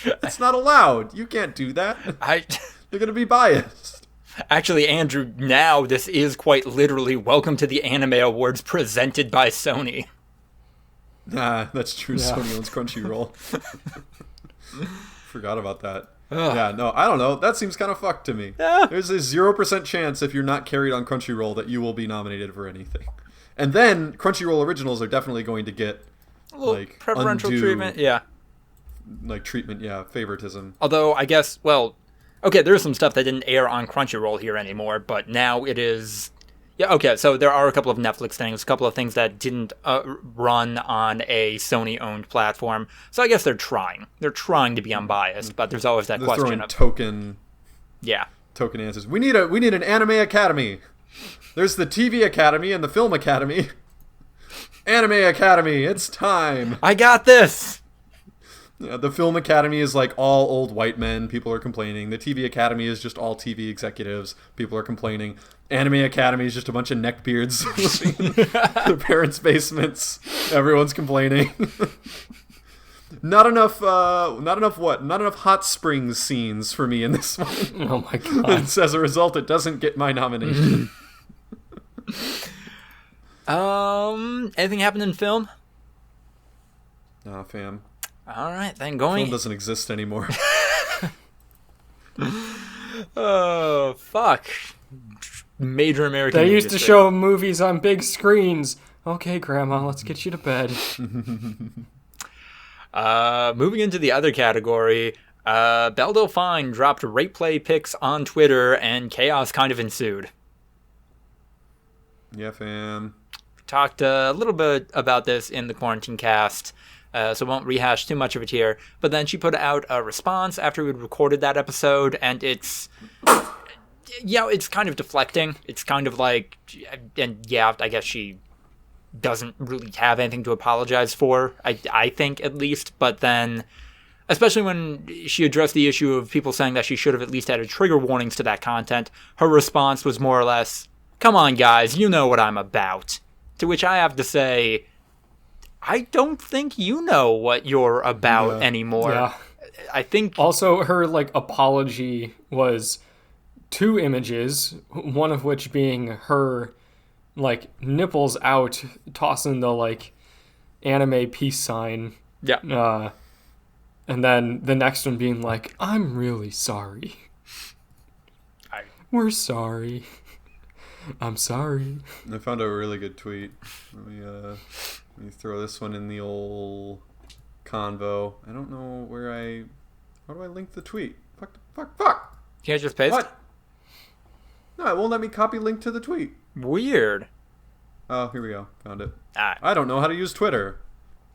it's not allowed. You can't do that. They're going to be biased. Actually, Andrew, now this is quite literally Welcome to the Anime Awards presented by Sony. Nah, that's true. Yeah. Sony owns Crunchyroll. Forgot about that. Ugh. Yeah, no, I don't know. That seems kind of fucked to me. Yeah. There's a 0% chance if you're not carried on Crunchyroll that you will be nominated for anything. And then Crunchyroll originals are definitely going to get like preferential treatment. Yeah. Like treatment, yeah, favoritism. Although I guess, well, okay, there's some stuff that didn't air on Crunchyroll here anymore, but now it is. Yeah, okay, so there are a couple of Netflix things, a couple of things that didn't run on a Sony-owned platform. So I guess they're trying. They're trying to be unbiased, but there's always that they're question throwing of token answers. We need an anime academy. There's the TV Academy and the Film Academy. Anime Academy, it's time. I got this. Yeah, the Film Academy is like all old white men. People are complaining. The TV Academy is just all TV executives. People are complaining. Anime Academy is just a bunch of neckbeards in their parents' basements. Everyone's complaining. Not enough hot springs scenes for me in this one. Oh my god. And as a result, it doesn't get my nomination. Anything happened in film? Nah, fam. All right, then going. Film doesn't exist anymore. Oh, fuck. Major American. They used to show movies on big screens. Okay, Grandma, let's get you to bed. Moving into the other category, Belle Delphine dropped rape play pics on Twitter, and chaos kind of ensued. Yeah, fam. Talked a little bit about this in the Quarantine Cast. so won't rehash too much of it here. But then she put out a response after we'd recorded that episode, and it's kind of deflecting. It's kind of like, and yeah, I guess she doesn't really have anything to apologize for, I think, at least. But then, especially when she addressed the issue of people saying that she should have at least added trigger warnings to that content, her response was more or less, "Come on, guys, you know what I'm about." To which I have to say, I don't think you know what you're about anymore. Yeah. I think... Also, her, apology was 2 images, one of which being her, nipples out, tossing the, anime peace sign. Yeah. And then the next one being "I'm really sorry. We're sorry. I'm sorry." I found a really good tweet. Let me throw this one in the old convo. I don't know how do I link the tweet? Fuck. Can't just paste? What? No, it won't let me copy link to the tweet. Weird. Oh, here we go. Found it. Ah. I don't know how to use Twitter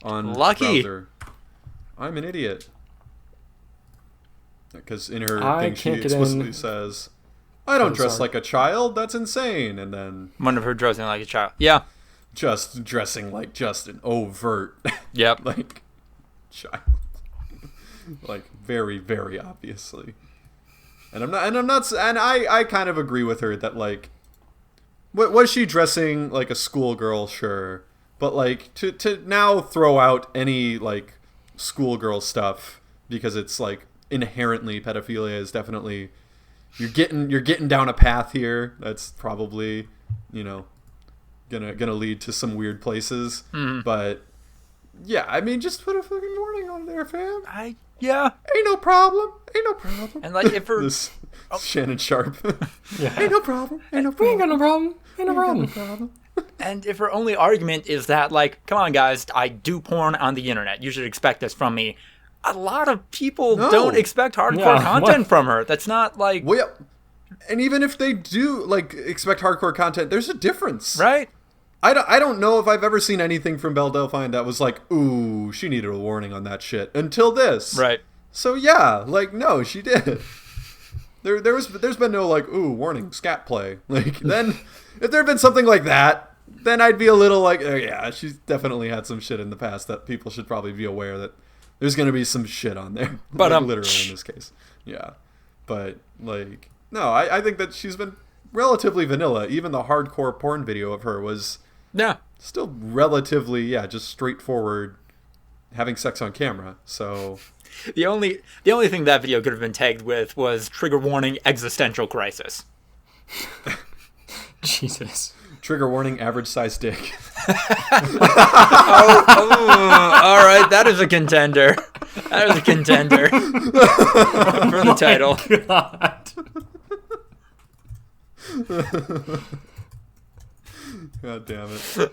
on Lucky. browser. I'm an idiot. Because in her I thing, she can't get explicitly in. says, "I don't dress sorry. like a child. That's insane." And then One of her dressing like a child. Yeah. just dressing like just an overt, Yep. child. Very, very obviously. And I kind of agree with her that was she dressing like a schoolgirl? Sure. But to now throw out any schoolgirl stuff because it's inherently pedophilia is definitely, you're getting down a path here that's probably, gonna lead to some weird places. But yeah, I mean, just put a fucking warning on there, fam. Yeah. Ain't no problem. And if her... This Shannon Sharp. Yeah. Ain't no problem. We ain't got no problem. Ain't no problem. And if her only argument is that, come on, guys, I do porn on the internet. You should expect this from me. A lot of people don't expect hardcore content from her. That's not Well, yeah. And even if they do expect hardcore content, there's a difference, right? I don't know if I've ever seen anything from Belle Delphine that was ooh, she needed a warning on that shit until this, Right. So yeah, no, she did. There's been no ooh, warning, scat play. Then if there had been something like that, then I'd be a little oh, yeah, she's definitely had some shit in the past that people should probably be aware that there's gonna be some shit on there. But literally in this case, yeah. But no, I think that she's been relatively vanilla. Even the hardcore porn video of her was still relatively just straightforward, having sex on camera. So the only thing that video could have been tagged with was trigger warning, existential crisis. Jesus. Trigger warning, average size dick. All right, that is a contender. That is a contender for the title. God. God damn it.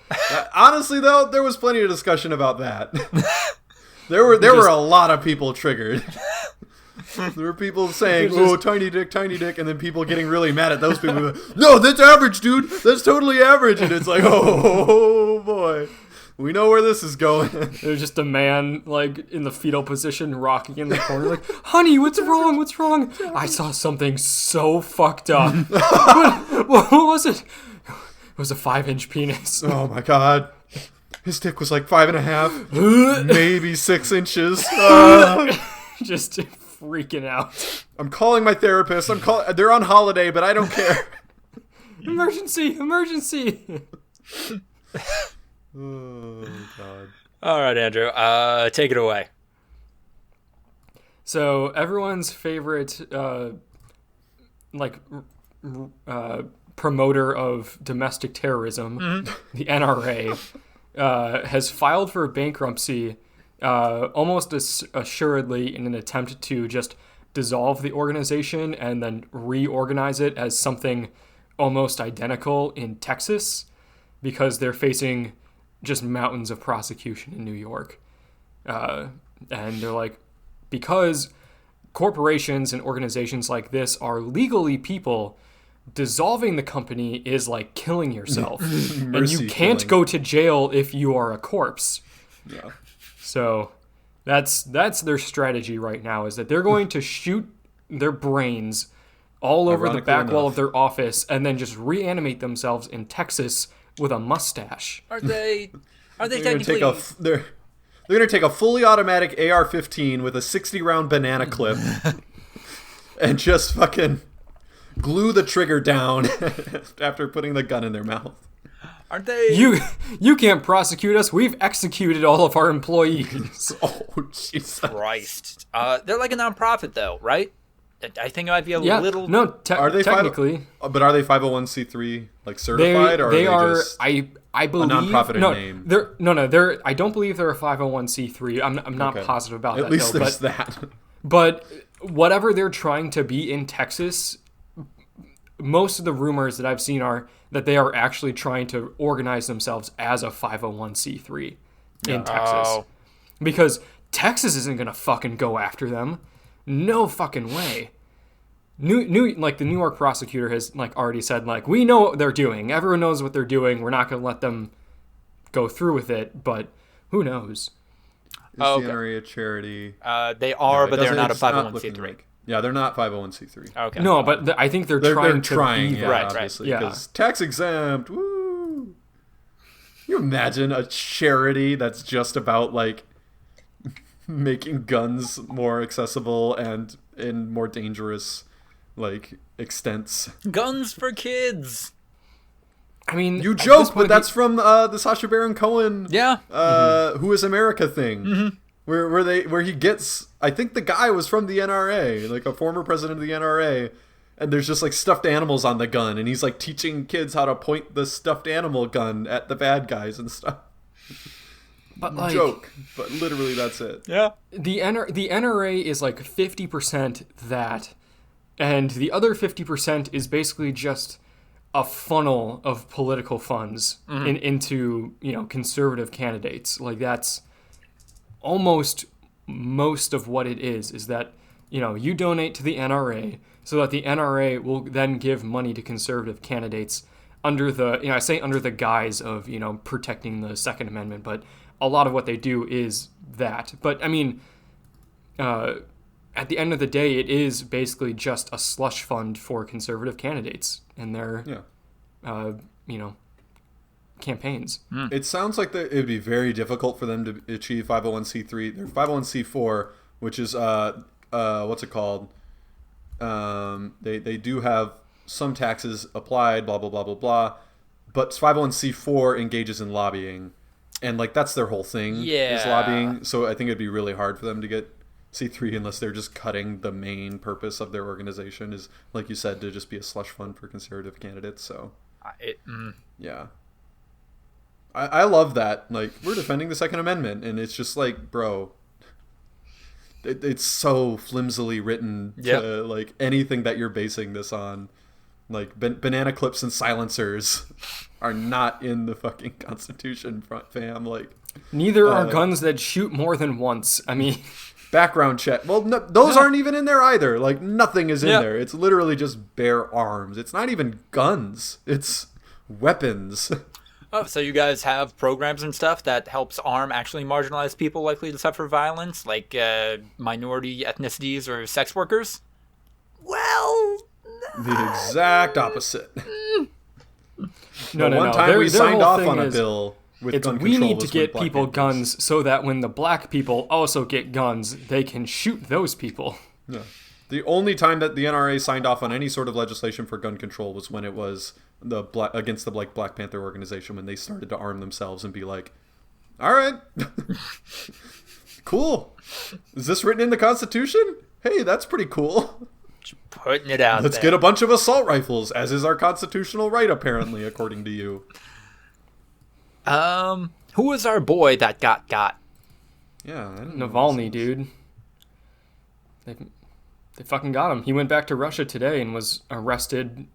Honestly, though, there was plenty of discussion about that. There were a lot of people triggered. There were people saying, "Oh, tiny dick," and then people getting really mad at those people. No, that's average, dude. That's totally average. And it's oh boy. We know where this is going. There's just a man, in the fetal position, rocking in the corner, "Honey, what's wrong? What's wrong? I saw something so fucked up." What was it? It was a 5-inch penis. Oh my god. His dick was 5.5, maybe 6 inches. Just freaking out. I'm calling my therapist. They're on holiday, but I don't care. Emergency! Oh god. All right, Andrew, take it away. So everyone's favorite, promoter of domestic terrorism, the NRA, has filed for bankruptcy, almost assuredly in an attempt to just dissolve the organization and then reorganize it as something almost identical in Texas, because they're facing just mountains of prosecution in New York. And they're because corporations and organizations like this are legally people, dissolving the company is like killing yourself. And you can't go to jail if you are a corpse. Yeah. So that's their strategy right now, is that they're going to shoot their brains all over the back wall of their office and then just reanimate themselves in Texas with a mustache. Are they They're technically... they're going to take a fully automatic AR-15 with a 60-round banana clip and just fucking glue the trigger down after putting the gun in their mouth. Aren't they... You can't prosecute us. We've executed all of our employees. Oh, Jesus Christ. They're like a nonprofit, though, right? I think it might be a little... No, are they technically. But are they 501c3 like certified, or are they just I believe, a nonprofit in name? They're I don't believe they're a 501c3. I'm not positive about that. At least though, there's that. But whatever they're trying to be in Texas, most of the rumors that I've seen are that they are actually trying to organize themselves as a 501c3 in Texas. Because Texas isn't going to fucking go after them. No fucking way. Like the New York prosecutor has like already said, like, we know what they're doing. Everyone knows what they're doing. We're not going to let them go through with it, but who knows? Is the NRA a charity? They are, but they're not a 501c3. Yeah, they're not 501c3. Okay. No, but I think they're trying to be that. Right, obviously, because tax exempt. Woo! Can you imagine a charity that's just about like making guns more accessible and in more dangerous like extents? Guns for kids. I mean, you joke, but that's from the Sacha Baron Cohen, Who Is America thing, where he gets. I think the guy was from the NRA, like a former president of the NRA, and there's just like stuffed animals on the gun, and he's like teaching kids how to point the stuffed animal gun at the bad guys and stuff. But like, joke, but literally that's it. Yeah. The NRA is like 50% that, and the other 50% is basically just a funnel of political funds into, you know, conservative candidates. Like that's almost most of what it is that, you know, you donate to the NRA so that the NRA will then give money to conservative candidates under the, you know, I say under the guise of, you know, protecting the Second Amendment, but a lot of what they do is that. But I mean, at the end of the day, it is basically just a slush fund for conservative candidates and their, you know, campaigns. It sounds like it would be very difficult for them to achieve 501c3. They're 501c4, which is what's it called? They do have some taxes applied, blah blah blah blah blah. But 501c4 engages in lobbying, and like that's their whole thing is lobbying. So I think it'd be really hard for them to get C3 unless they're just cutting the main purpose of their organization is, like you said, to just be a slush fund for conservative candidates. So yeah. I love that. Like, we're defending the Second Amendment, and it's just like, bro, it's so flimsily written to, like, anything that you're basing this on. Like, banana clips and silencers are not in the fucking Constitution, fam. Like, neither are guns that shoot more than once. I mean, background check. Well, no, those aren't even in there either. Like, nothing is in there. It's literally just bare arms. It's not even guns. It's weapons. Oh, so you guys have programs and stuff that helps arm actually marginalized people likely to suffer violence, like minority ethnicities or sex workers? Well, the exact opposite. No. One time we signed off on a bill with gun control. We need to get people guns so that when the black people also get guns, they can shoot those people. Yeah. The only time that the NRA signed off on any sort of legislation for gun control was when it was against the Black Panther organization, when they started to arm themselves and be like, all right, cool. Is this written in the Constitution? Hey, that's pretty cool. Just putting it out Let's get a bunch of assault rifles, as is our constitutional right, apparently, according to you. Who was our boy that got? Yeah, I don't Navalny, dude. They fucking got him. He went back to Russia today and was arrested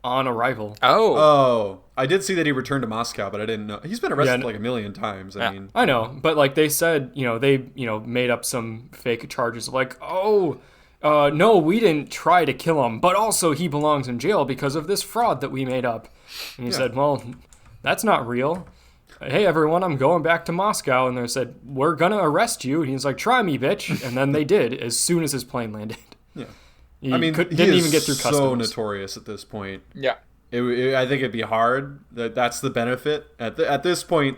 on arrival. Oh, I did see that he returned to Moscow, but I didn't know. He's been arrested like a million times. I mean, I know, but like they said, they made up some fake charges of like, no, we didn't try to kill him, but also he belongs in jail because of this fraud that we made up. And he said, well, that's not real. hey, everyone, I'm going back to Moscow. And they said, we're going to arrest you. And he's like, try me, bitch. And then they did as soon as his plane landed. Yeah. Didn't even get through customs. So notorious at this point. Yeah. I think it'd be hard. That's the benefit. At this point,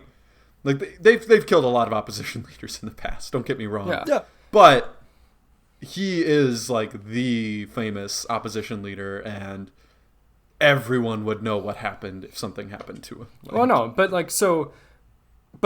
like they've killed a lot of opposition leaders in the past. Don't get me wrong. Yeah. But he is like the famous opposition leader, and everyone would know what happened if something happened to him. Well, no, but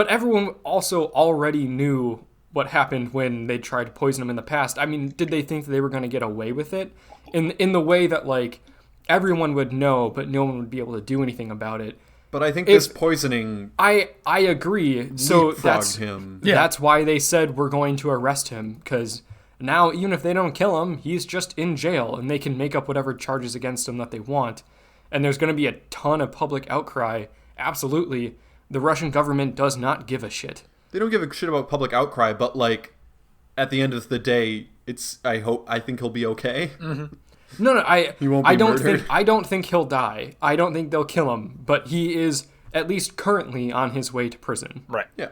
everyone also already knew what happened when they tried to poison him in the past. I mean, did they think that they were going to get away with it in the way that like everyone would know, but no one would be able to do anything about it? But I think this poisoning, I agree. So leapfrogged him. That's why they said we're going to arrest him, because now even if they don't kill him, he's just in jail, and they can make up whatever charges against him that they want. And there's going to be a ton of public outcry. Absolutely. The Russian government does not give a shit. They don't give a shit about public outcry, but like at the end of the day, I think he'll be okay. Mm-hmm. No, he won't be murdered. I don't think he'll die. I don't think they'll kill him, but he is at least currently on his way to prison. Right. Yeah.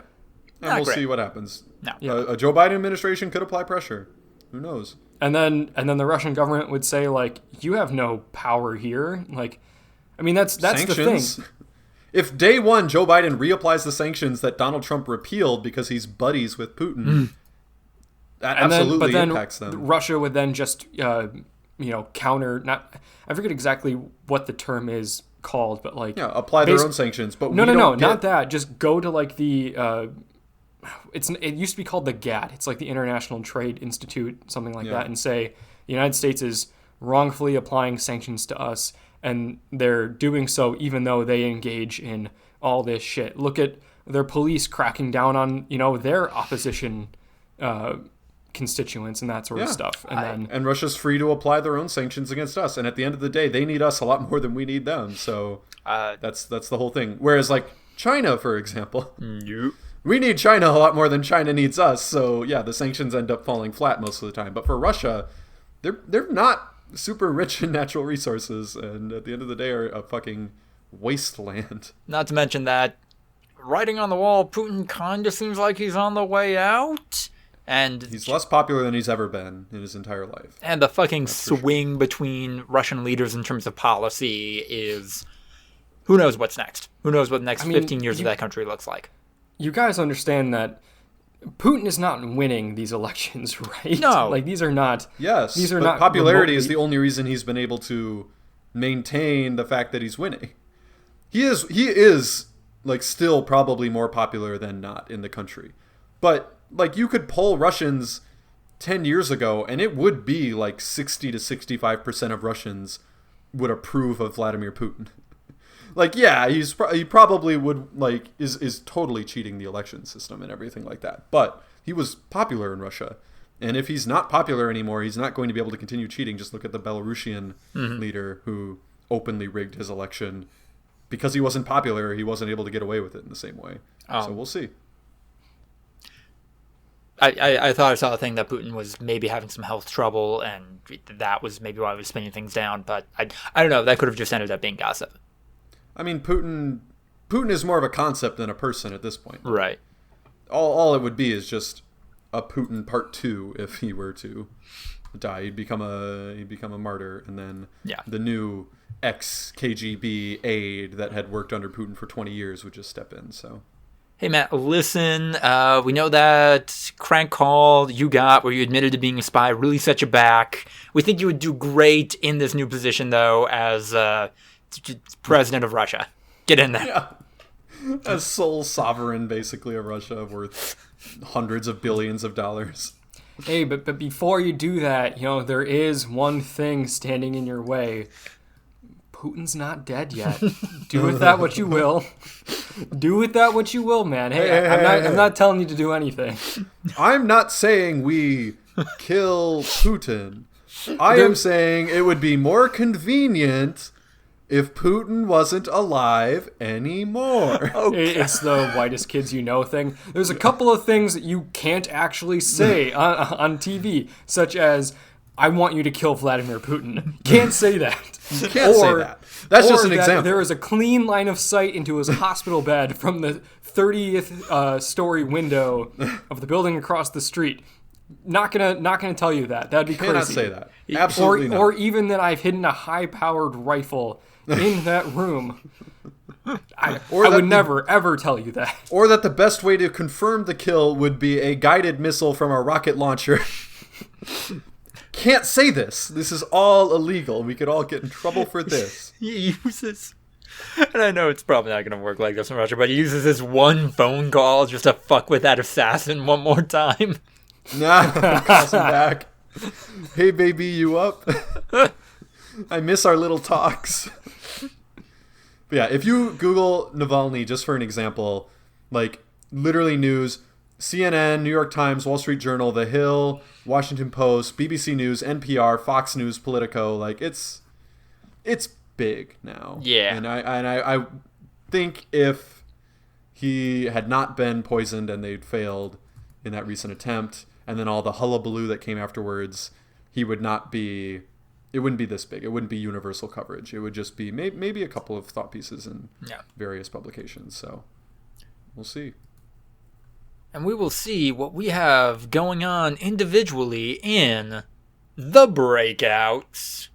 And we'll see what happens. No. Yeah. A Joe Biden administration could apply pressure. Who knows? And then the Russian government would say, like, you have no power here. Like, I mean, that's sanctions? The thing. If day one Joe Biden reapplies the sanctions that Donald Trump repealed because he's buddies with Putin, that absolutely impacts them. Russia would then just, counter. I forget exactly what the term is called, but like apply their own sanctions. But no, not that. Just go to like the. It used to be called the GATT. It's like the International Trade Institute, something like that, and say the United States is wrongfully applying sanctions to us. And they're doing so even though they engage in all this shit. Look at their police cracking down on, their opposition constituents and that sort of stuff. And Russia's free to apply their own sanctions against us. And at the end of the day, they need us a lot more than we need them. So that's the whole thing. Whereas like China, for example, we need China a lot more than China needs us. So yeah, the sanctions end up falling flat most of the time. But for Russia, they're not super rich in natural resources, and at the end of the day are a fucking wasteland. Not to mention that writing on the wall, Putin kind of seems like he's on the way out, and he's less popular than he's ever been in his entire life. And the fucking swing between Russian leaders in terms of policy is, who knows what's next? Who knows what the next 15 years of that country looks like? You guys understand that Putin is not winning these elections, right? No. Like, these are not... Yes, these are but not popularity is the only reason he's been able to maintain the fact that he's winning. He is like, still probably more popular than not in the country. But, like, you could poll Russians 10 years ago, and it would be, like, 60 to 65% of Russians would approve of Vladimir Putin. Like, yeah, he probably would, like, is totally cheating the election system and everything like that. But he was popular in Russia. And if he's not popular anymore, he's not going to be able to continue cheating. Just look at the Belarusian leader who openly rigged his election. Because he wasn't popular, he wasn't able to get away with it in the same way. So we'll see. I thought I saw a thing that Putin was maybe having some health trouble, and that was maybe why he was spinning things down. But I don't know. That could have just ended up being gossip. I mean, Putin is more of a concept than a person at this point. Right. All it would be is just a Putin part 2 if he were to die. He'd become a martyr, and then the new ex-KGB aide that had worked under Putin for 20 years would just step in. So, hey Matt, listen, we know that crank call you got where you admitted to being a spy really set you back. We think you would do great in this new position, though, as president of Russia. Get in there. Yeah. As sole sovereign, basically, of Russia, worth hundreds of billions of dollars. Hey, but before you do that, there is one thing standing in your way. Putin's not dead yet. Do with that what you will. Do with that what you will, man. Hey, I'm not telling you to do anything. I'm not saying we kill Putin. I am saying it would be more convenient if Putin wasn't alive anymore. It's the whitest kids you know thing. There's a couple of things that you can't actually say on TV, such as, I want you to kill Vladimir Putin. Can't say that. You can't say that. That's just an example. There is a clean line of sight into his hospital bed from the 30th story window of the building across the street. Not gonna tell you that. That'd be crazy. Cannot say that. Absolutely not. Or even that I've hidden a high-powered rifle in that room. I would never, ever tell you that. Or that the best way to confirm the kill would be a guided missile from a rocket launcher. Can't say this. This is all illegal. We could all get in trouble for this. He uses... And I know it's probably not going to work like this in Russia, but he uses this one phone call just to fuck with that assassin one more time. Nah, calls him back. Hey, baby, you up? I miss our little talks. But yeah, if you Google Navalny, just for an example, like literally news, CNN, New York Times, Wall Street Journal, The Hill, Washington Post, BBC News, NPR, Fox News, Politico, like it's big now. Yeah. And I think if he had not been poisoned and they'd failed in that recent attempt, and then all the hullabaloo that came afterwards, he would not be... It wouldn't be this big. It wouldn't be universal coverage. It would just be maybe a couple of thought pieces in various publications. So we'll see. And we will see what we have going on individually in the breakouts.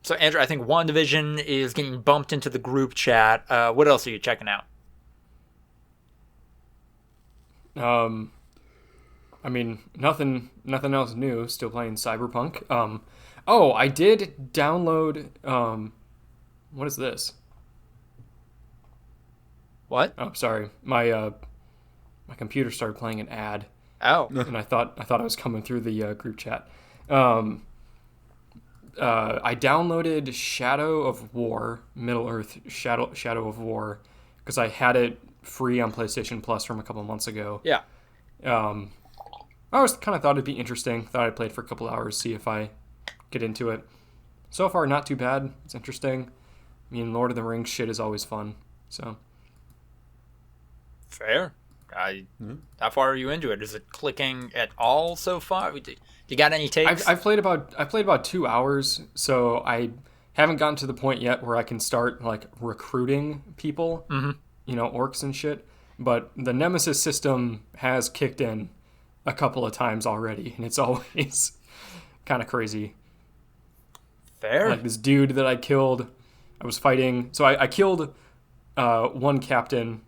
So Andrew, I think WandaVision is getting bumped into the group chat. What else are you checking out? I mean, nothing else new. Still playing Cyberpunk. I did download, what is this? What? Oh, sorry. My computer started playing an ad. Oh. And I thought I was coming through the group chat. I downloaded Shadow of War, Middle-earth Shadow of War, because I had it free on PlayStation Plus from a couple months ago. Yeah. I was kind of thought it'd be interesting. Thought I'd play it for a couple hours, see if I get into it. So far, not too bad. It's interesting. I mean, Lord of the Rings shit is always fun. So. Fair. How far are you into it? Is it clicking at all so far? You got any takes? I've played about 2 hours, so I haven't gotten to the point yet where I can start like recruiting people, orcs and shit. But the Nemesis system has kicked in a couple of times already, and it's always kind of crazy. Fair. Like this dude that I killed, I was fighting. So I killed one captain,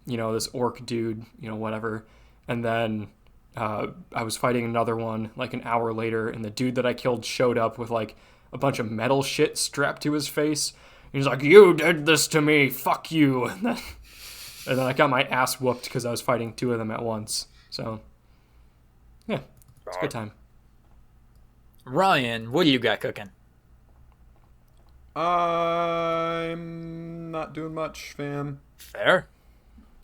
this orc dude, whatever, and then. I was fighting another one like an hour later, and the dude that I killed showed up with like a bunch of metal shit strapped to his face. He's like, "You did this to me, fuck you!" And then I got my ass whooped because I was fighting two of them at once. So, yeah, it's a good time. Ryan, what do you got cooking? I'm not doing much, fam. Fair.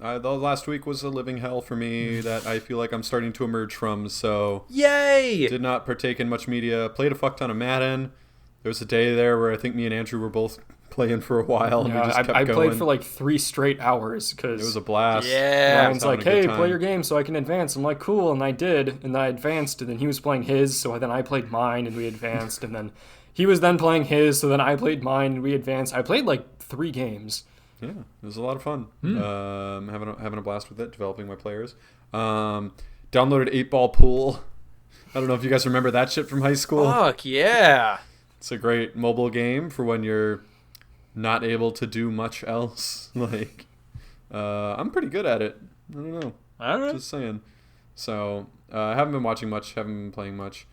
The last week was a living hell for me that I feel like I'm starting to emerge from, so... Yay! Did not partake in much media. Played a fuck ton of Madden. There was a day there where I think me and Andrew were both playing for a while, and we just kept going. I played for like 3 straight hours, because... It was a blast. Yeah! Ryan's like, "Hey, play your game so I can advance." I'm like, "Cool," and I did, and then I advanced, and then he was playing his, so then I played mine, and we advanced, and then he was then playing his, so then I played mine, and we advanced. I played like 3 games. Yeah, it was a lot of fun. Having a blast with it, developing my players. Downloaded 8-Ball Pool. I don't know if you guys remember that shit from high school. Fuck yeah! It's a great mobile game for when you're not able to do much else. Like, I'm pretty good at it. I don't know. All right. Just saying. So, I haven't been watching much. Haven't been playing much.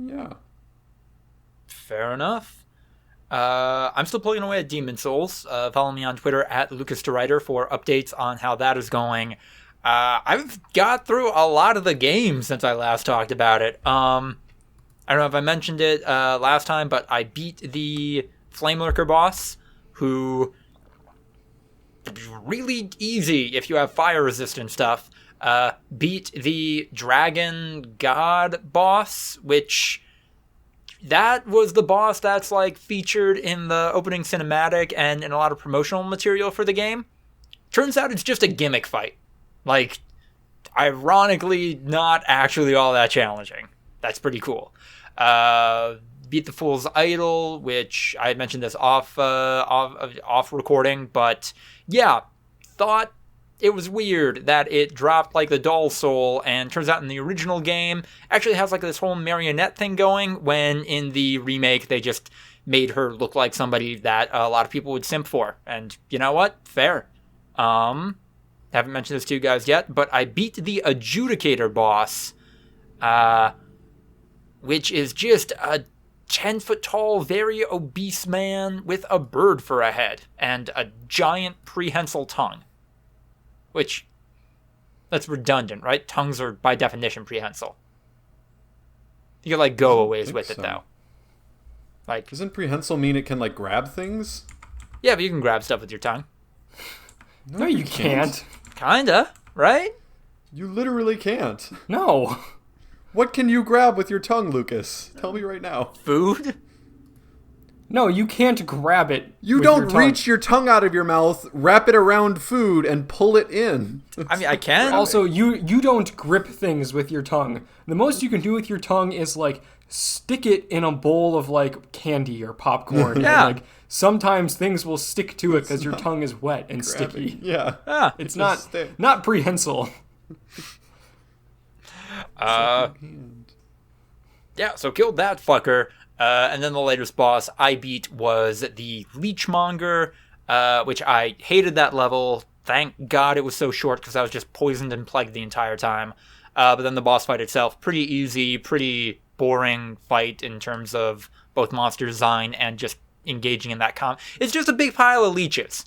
Yeah. Fair enough. I'm still plugging away at Demon Souls. Follow me on Twitter at LucasTheWriter for updates on how that is going. I've got through a lot of the games since I last talked about it. I don't know if I mentioned it last time, but I beat the Flame Lurker boss, who really easy if you have fire resistant stuff. Beat the Dragon God boss, which that was the boss that's like featured in the opening cinematic and in a lot of promotional material for the game. Turns out it's just a gimmick fight. Like, ironically, not actually all that challenging. That's pretty cool. Beat the Fool's Idol, which I had mentioned this off recording, but yeah, thought it was weird that it dropped like the doll soul, and turns out in the original game actually has like this whole marionette thing going, when in the remake they just made her look like somebody that a lot of people would simp for. And you know what? Fair. Haven't mentioned this to you guys yet, but I beat the Adjudicator boss, which is just a 10-foot tall, very obese man with a bird for a head and a giant prehensile tongue. Which, that's redundant, right? Tongues are, by definition, prehensile. You can, like, go a ways with it, though. Like, doesn't prehensile mean it can, like, grab things? Yeah, but you can grab stuff with your tongue. No, you can't. Kinda, right? You literally can't. No. What can you grab with your tongue, Lucas? Tell me right now. Food? No, you can't grab it. You don't reach your tongue out of your mouth, wrap it around food, and pull it in. I mean, I can. Also, you don't grip things with your tongue. The most you can do with your tongue is, like, stick it in a bowl of, like, candy or popcorn. Yeah. And, like, sometimes things will stick to it because your tongue is wet and sticky. Yeah. It's not prehensile. Yeah, so killed that fucker. And then the latest boss I beat was the Leechmonger, which I hated that level. Thank God it was so short, because I was just poisoned and plagued the entire time. But then the boss fight itself, pretty easy, pretty boring fight in terms of both monster design and just engaging in that It's just a big pile of leeches.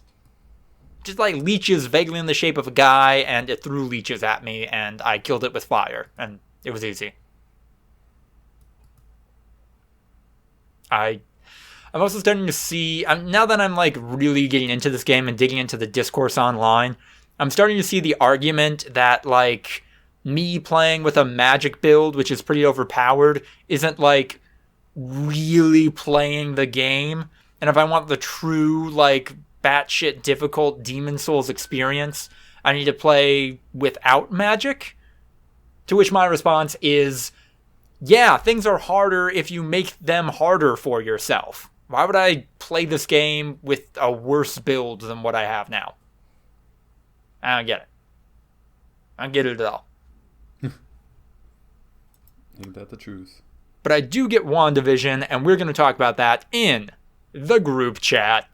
Just like leeches vaguely in the shape of a guy, and it threw leeches at me, and I killed it with fire, and it was easy. I'm also starting to see, now that I'm like really getting into this game and digging into the discourse online, I'm starting to see the argument that like me playing with a magic build, which is pretty overpowered, isn't like really playing the game. And if I want the true like batshit difficult Demon Souls experience, I need to play without magic. To which my response is, yeah, things are harder if you make them harder for yourself. Why would I play this game with a worse build than what I have now? I don't get it. I don't get it at all. Ain't that the truth? But I do get WandaVision, and we're going to talk about that in the group chat.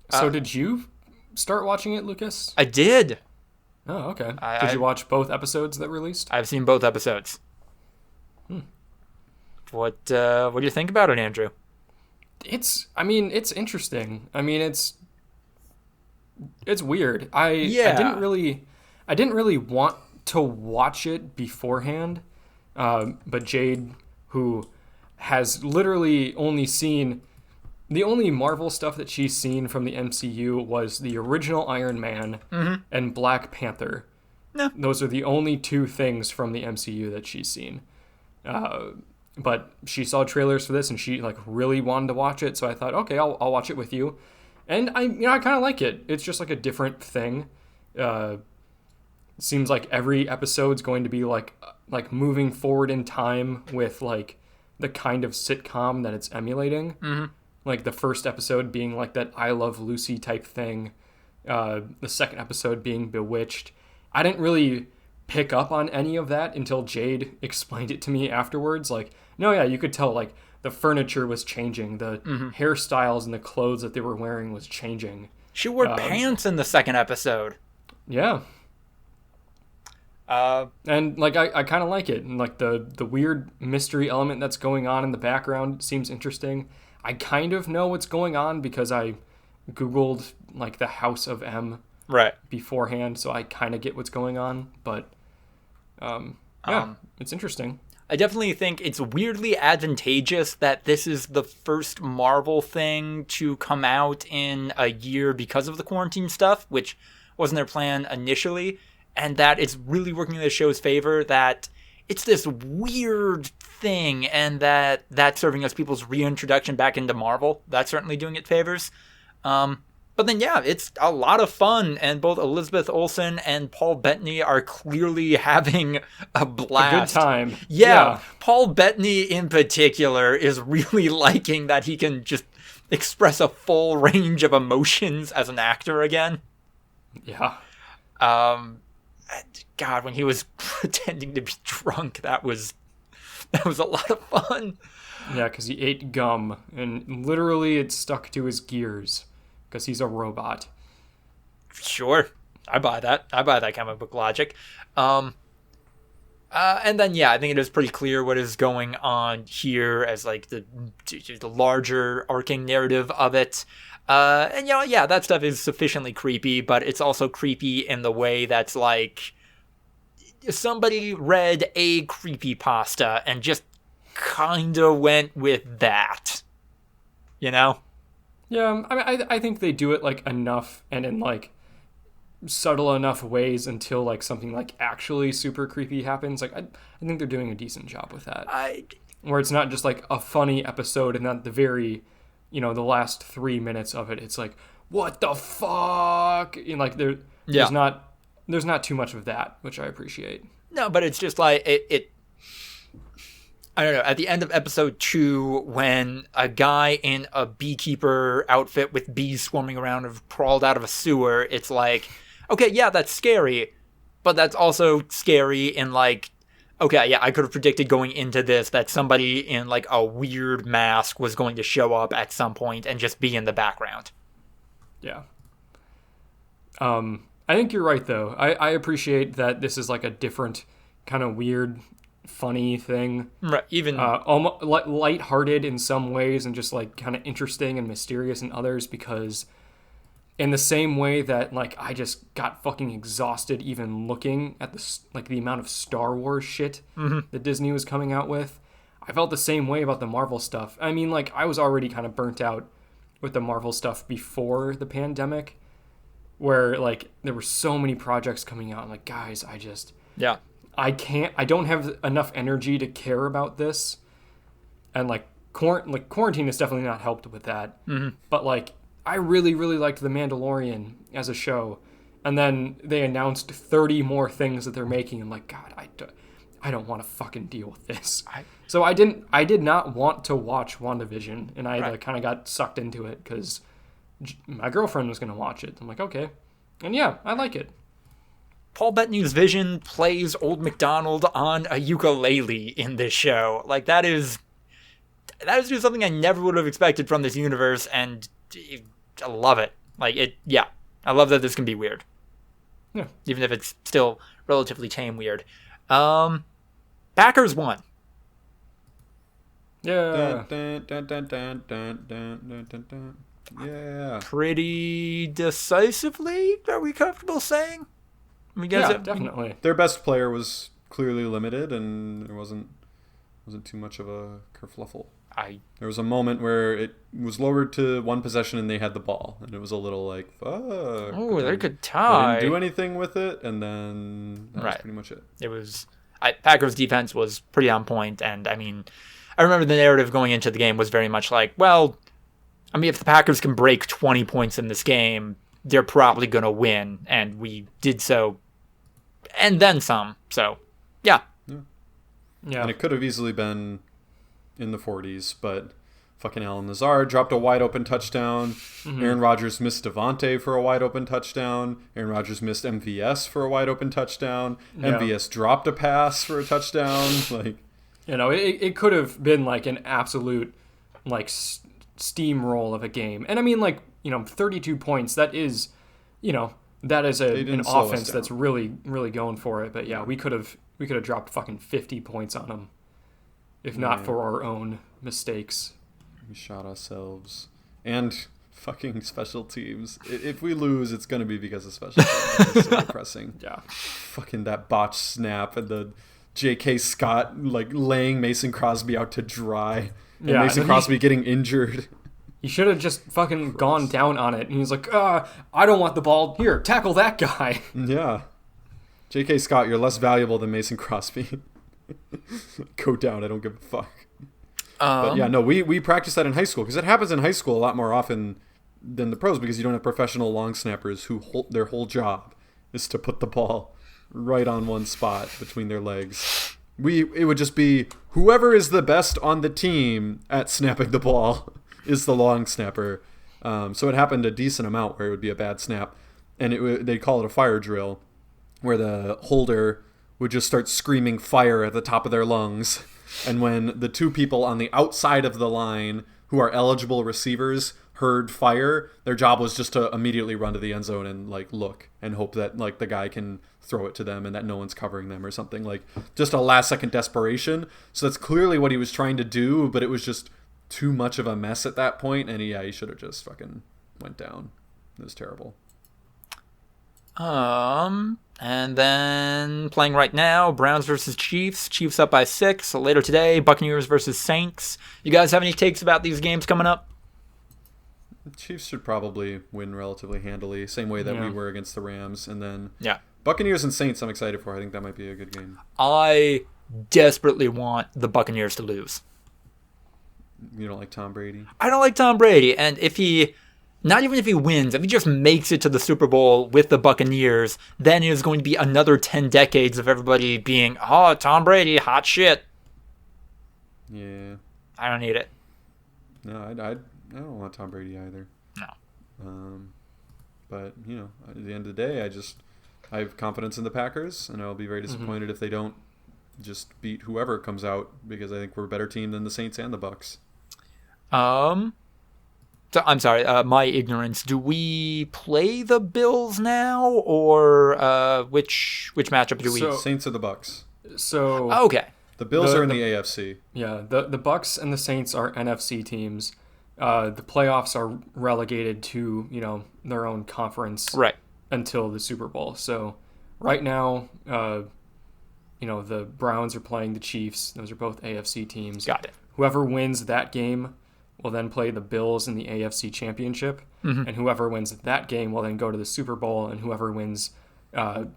So did you start watching it, Lucas? I did. Oh, okay. Did you watch both episodes that released? I've seen both episodes. What do you think about it, Andrew? It's interesting. I mean, it's weird. I didn't really want to watch it beforehand. But Jade, who has literally only seen the only Marvel stuff that she's seen from the MCU was the original Iron Man and Black Panther. No. Those are the only two things from the MCU that she's seen. But she saw trailers for this and she like really wanted to watch it, so I thought, okay, I'll watch it with you. And I kind of like it. It's just like a different thing. Seems like every episode's going to be like moving forward in time with like the kind of sitcom that it's emulating. Mm-hmm. Like the first episode being like that I Love Lucy type thing. The second episode being Bewitched. I didn't really pick up on any of that until Jade explained it to me afterwards. Like, no, yeah, you could tell like the furniture was changing. The hairstyles and the clothes that they were wearing was changing. She wore pants in the second episode. Yeah. And like I kind of like it. And like the weird mystery element that's going on in the background seems interesting. I kind of know what's going on because I Googled like the House of M beforehand, so I kind of get what's going on. But it's interesting. I definitely think it's weirdly advantageous that this is the first Marvel thing to come out in a year because of the quarantine stuff, which wasn't their plan initially, and that it's really working in the show's favor, that it's this weird thing, and that's serving as people's reintroduction back into Marvel. That's certainly doing it favors. But then, yeah, it's a lot of fun, and both Elizabeth Olsen and Paul Bettany are clearly having a blast. A good time. Yeah, Paul Bettany in particular is really liking that he can just express a full range of emotions as an actor again. Yeah. God, when he was pretending to be drunk, that was a lot of fun. Yeah, because he ate gum, and literally it stuck to his gears, because he's a robot. Sure. I buy that. I buy that comic book logic. And then, yeah, I think it is pretty clear what is going on here as, like, the larger arcing narrative of it. And, you know, yeah, that stuff is sufficiently creepy, but it's also creepy in the way that's, like, somebody read a creepypasta and just kind of went with that. You know? Yeah, I mean, I think they do it, like, enough and in, like, subtle enough ways until, like, something, like, actually super creepy happens. Like, I think they're doing a decent job with that. Where it's not just, like, a funny episode and at the very, you know, the last 3 minutes of it, it's like, what the fuck? And, like, there's not too much of that, which I appreciate. No, but it's just, like, it I don't know, at the end of episode 2, when a guy in a beekeeper outfit with bees swarming around have crawled out of a sewer, it's like, okay, yeah, that's scary, but that's also scary in, like, okay, yeah, I could have predicted going into this that somebody in, like, a weird mask was going to show up at some point and just be in the background. Yeah. I think you're right, though. I appreciate that this is, like, a different kind of weird, funny thing. Right, even almost lighthearted in some ways and just, like, kind of interesting and mysterious in others, because in the same way that, like, I just got fucking exhausted even looking at the amount of Star Wars shit that Disney was coming out with, I felt the same way about the Marvel stuff. I mean, like, I was already kind of burnt out with the Marvel stuff before the pandemic, where, like, there were so many projects coming out. I'm like, guys, I don't have enough energy to care about this. And, like, quarantine has definitely not helped with that. Mm-hmm. But, like, I really, really liked The Mandalorian as a show. And then they announced 30 more things that they're making. I'm like, God, I don't want to fucking deal with this. So I did not want to watch WandaVision. And I kind of got sucked into it because my girlfriend was going to watch it. I'm like, okay. And yeah, I like it. Paul Bettany's Vision plays Old MacDonald on a ukulele in this show. Like, that is just something I never would have expected from this universe, and I love it. Like, I love that this can be weird. Yeah. Even if it's still relatively tame weird. Packers won. Yeah. Yeah. Pretty decisively, are we comfortable saying? Definitely. Their best player was clearly limited, and there wasn't too much of a kerfluffle. There was a moment where it was lowered to one possession and they had the ball, and it was a little like, fuck. Oh, they could tie. They didn't do anything with it, and then that was pretty much it. It was Packers defense was pretty on point, and I mean, I remember the narrative going into the game was very much like, well, I mean, if the Packers can break 20 points in this game, they're probably going to win, and we did so, and then some. So, yeah. And it could have easily been in the 40s, but fucking Alan Lazard dropped a wide open touchdown. Mm-hmm. Aaron Rodgers missed Devontae for a wide open touchdown. Aaron Rodgers missed MVS for a wide open touchdown. Yeah. MVS dropped a pass for a touchdown. Like, you know, it could have been like an absolute like steamroll of a game. And I mean, like, you know, 32 points, that is, you know, that is an offense that's really, really going for it. But yeah, we could have dropped fucking 50 points on them, if not for our own mistakes. We shot ourselves. And fucking special teams. If we lose, it's going to be because of special teams. It's so depressing. Yeah. Fucking that botched snap and the J.K. Scott, like, laying Mason Crosby out to dry. And Mason Crosby getting injured. He should have just fucking gone down on it. And he's like, I don't want the ball. Here, tackle that guy. Yeah. J.K. Scott, you're less valuable than Mason Crosby. Go down. I don't give a fuck. But yeah, no, we practice that in high school because it happens in high school a lot more often than the pros because you don't have professional long snappers who their whole job is to put the ball right on one spot between their legs. It would just be whoever is the best on the team at snapping the ball is the long snapper. So it happened a decent amount where it would be a bad snap, and they'd call it a fire drill, where the holder would just start screaming fire at the top of their lungs. And when the two people on the outside of the line who are eligible receivers heard fire, their job was just to immediately run to the end zone and like look and hope that like the guy can throw it to them and that no one's covering them or something. Like just a last second desperation. So that's clearly what he was trying to do, but it was just too much of a mess at that point, and he should have just fucking went down. It was terrible. And then playing right now, Browns versus Chiefs. Chiefs up by 6. Later today, Buccaneers versus Saints. You guys have any takes about these games coming up? Chiefs should probably win relatively handily, same way that we were against the Rams. And then Buccaneers and Saints I'm excited for. I think that might be a good game. I desperately want the Buccaneers to lose. You don't like Tom Brady? I don't like Tom Brady, and not even if he wins, if he just makes it to the Super Bowl with the Buccaneers, then it is going to be another 10 decades of everybody being, oh, Tom Brady, hot shit. Yeah. I don't need it. No, I don't want Tom Brady either. No. But, you know, at the end of the day, I have confidence in the Packers, and I'll be very disappointed if they don't just beat whoever comes out, because I think we're a better team than the Saints and the Bucs. So I'm sorry, my ignorance. Do we play the Bills now, or which matchup do we? Saints or the Bucs? So okay, the Bills are in the AFC. Yeah, the Bucs and the Saints are NFC teams. The playoffs are relegated to their own conference until the Super Bowl. So right now, the Browns are playing the Chiefs. Those are both AFC teams. Got it. Whoever wins that game will then play the Bills in the AFC Championship, and whoever wins that game will then go to the Super Bowl, and whoever wins the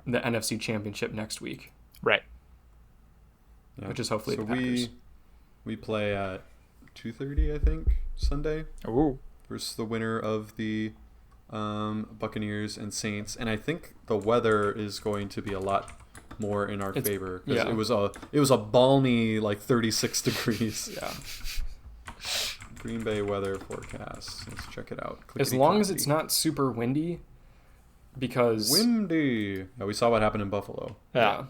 NFC Championship next week. Right. Yeah. Which is hopefully so the Packers. We play at 2:30, I think, Sunday. Ooh. Versus the winner of the Buccaneers and Saints, and I think the weather is going to be a lot more in our favor. Yeah. It was a balmy 36 degrees. Yeah. Green Bay weather forecast. Let's check it out. As long as it's not super windy, because windy. Yeah, we saw what happened in Buffalo. Yeah.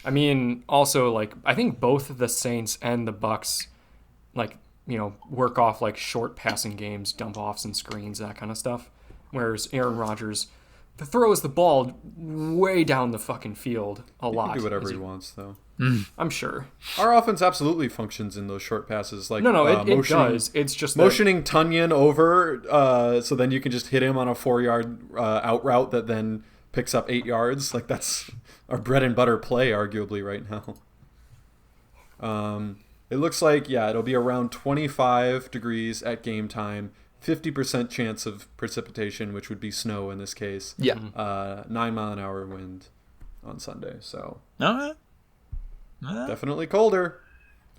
I mean, also I think both the Saints and the Bucs, work off short passing games, dump offs and screens, that kind of stuff. Whereas Aaron Rodgers throws the ball way down the fucking field a lot. He can do whatever he wants, though. I'm sure. Our offense absolutely functions in those short passes. It does. It's just motioning Tunyon over, so then you can just hit him on a 4-yard out route that then picks up 8 yards. That's our bread and butter play, arguably, right now. It looks like, it'll be around 25 degrees at game time. 50% chance of precipitation, which would be snow in this case. Yeah. 9-mile-an-hour wind on Sunday. So definitely colder.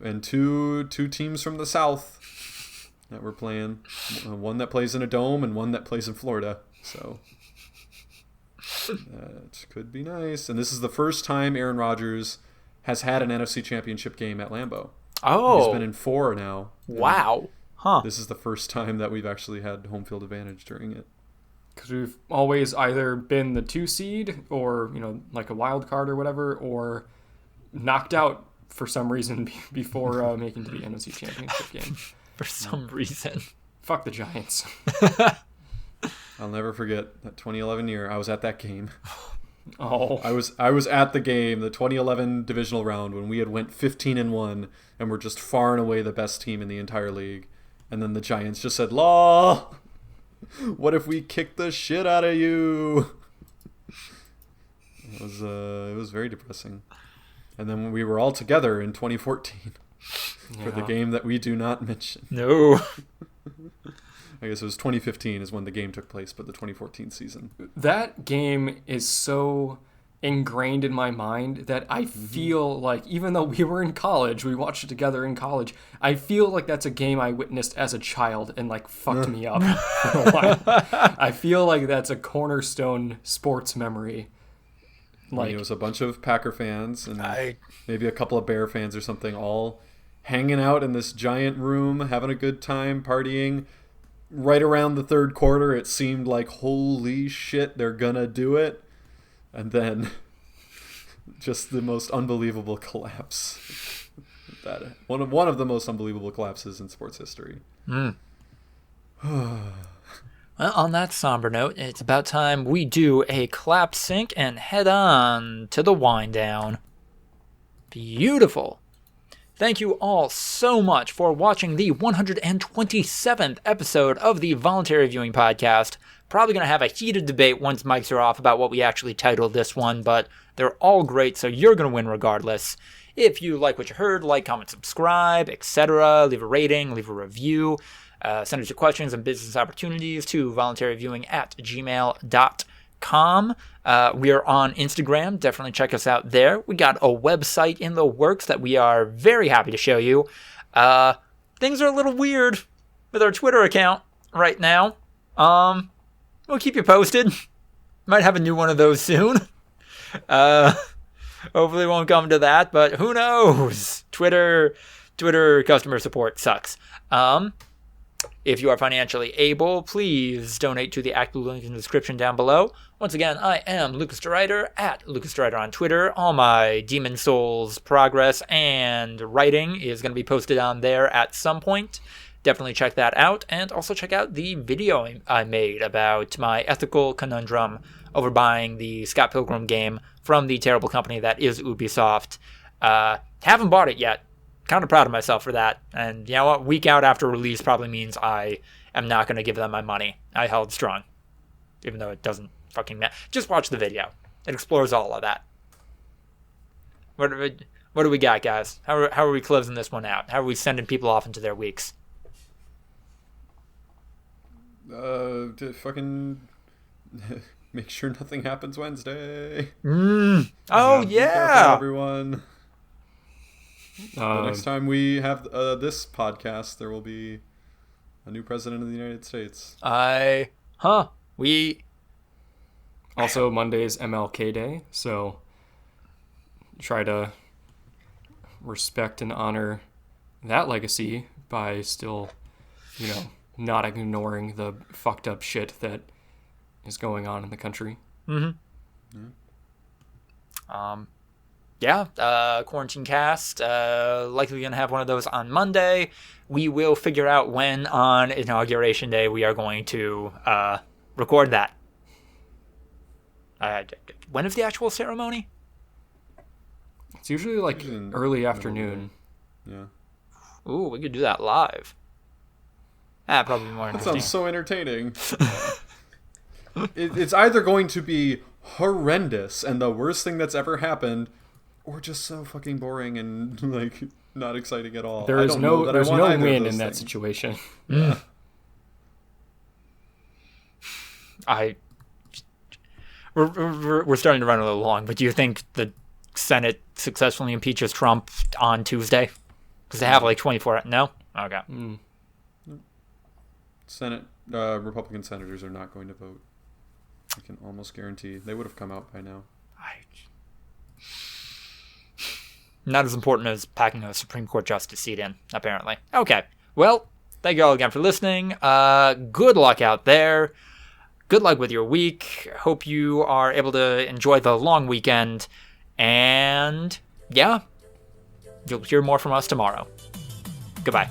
And two teams from the South that we're playing. One that plays in a dome and one that plays in Florida. So that could be nice. And this is the first time Aaron Rodgers has had an NFC Championship game at Lambeau. Oh. He's been in 4 now. Wow. Huh. This is the first time that we've actually had home field advantage during it. Because we've always either been the 2 seed or, a wild card or whatever, or knocked out for some reason before making to the NFC Championship game. For some reason. Fuck the Giants. I'll never forget that 2011 year. I was at that game. Oh. I was at the game, the 2011 divisional round, when we had went 15-1 and were just far and away the best team in the entire league. And then the Giants just said, "Law, what if we kick the shit out of you?" It was very depressing. And then when we were all together in 2014 for the game that we do not mention. No. I guess it was 2015 is when the game took place, but the 2014 season. That game is so ingrained in my mind that I feel like, even though we were in college, we watched it together in college, I feel like that's a game I witnessed as a child and like fucked me up for a while. I feel like that's a cornerstone sports memory. Like, it was a bunch of Packer fans and maybe a couple of Bear fans or something, all hanging out in this giant room, having a good time, partying. Right around the third quarter, it seemed like, holy shit, they're gonna do it. And then just the most unbelievable collapse. One of the most unbelievable collapses in sports history. Well, on that somber note, it's about time we do a clap sync and head on to the wind down. Beautiful. Thank you all so much for watching the 127th episode of the Voluntary Viewing podcast. Probably going to have a heated debate once mics are off about what we actually titled this one, but they're all great, so you're going to win regardless. If you like what you heard, like, comment, subscribe, etc. Leave a rating, leave a review. Send us your questions and business opportunities to voluntaryviewing@gmail.com. We are on Instagram. Definitely check us out there. We got a website in the works that we are very happy to show you. Things are a little weird with our Twitter account right now. We'll keep you posted. Might have a new one of those soon. Hopefully it won't come to that, but who knows? Twitter customer support sucks. If you are financially able, please donate to the active link in the description down below. Once again, I am Lucas DeRuyter at Lucas DeRuyter on Twitter. All my Demon Souls progress and writing is going to be posted on there at some point. Definitely check that out. And also check out the video I made about my ethical conundrum over buying the Scott Pilgrim game from the terrible company that is Ubisoft. Haven't bought it yet. Kind of proud of myself for that. And you know what? Week out after release probably means I am not going to give them my money. I held strong. Even though it doesn't fucking matter. Just watch the video. It explores all of that. What do we got, guys? How are we closing this one out? How are we sending people off into their weeks? To fucking make sure nothing happens Wednesday. Oh, yeah. Careful, everyone. Uh, The next time we have this podcast, there will be a new president of the United States. Also, Monday is MLK Day, so try to respect and honor that legacy by still, not ignoring the fucked up shit that is going on in the country. Quarantine cast. Likely going to have one of those on Monday. We will figure out when on Inauguration Day we are going to record that. When is the actual ceremony? It's usually like early afternoon. Yeah. Ooh, we could do that live. Probably more That interesting. sounds so entertaining. It's either going to be horrendous and the worst thing that's ever happened, or just so fucking boring and like not exciting at all. There's no win in that situation. Yeah. We're starting to run a little long, but do you think the Senate successfully impeaches Trump on Tuesday? Because they have like 24. No? Okay. Senate Republican senators are not going to vote. I can almost guarantee they would have come out by now. Not as important as packing a Supreme Court justice seat in, apparently. Okay. Well, thank you all again for listening. Good luck out there. Good luck with your week. Hope you are able to enjoy the long weekend. And, yeah, you'll hear more from us tomorrow. Goodbye.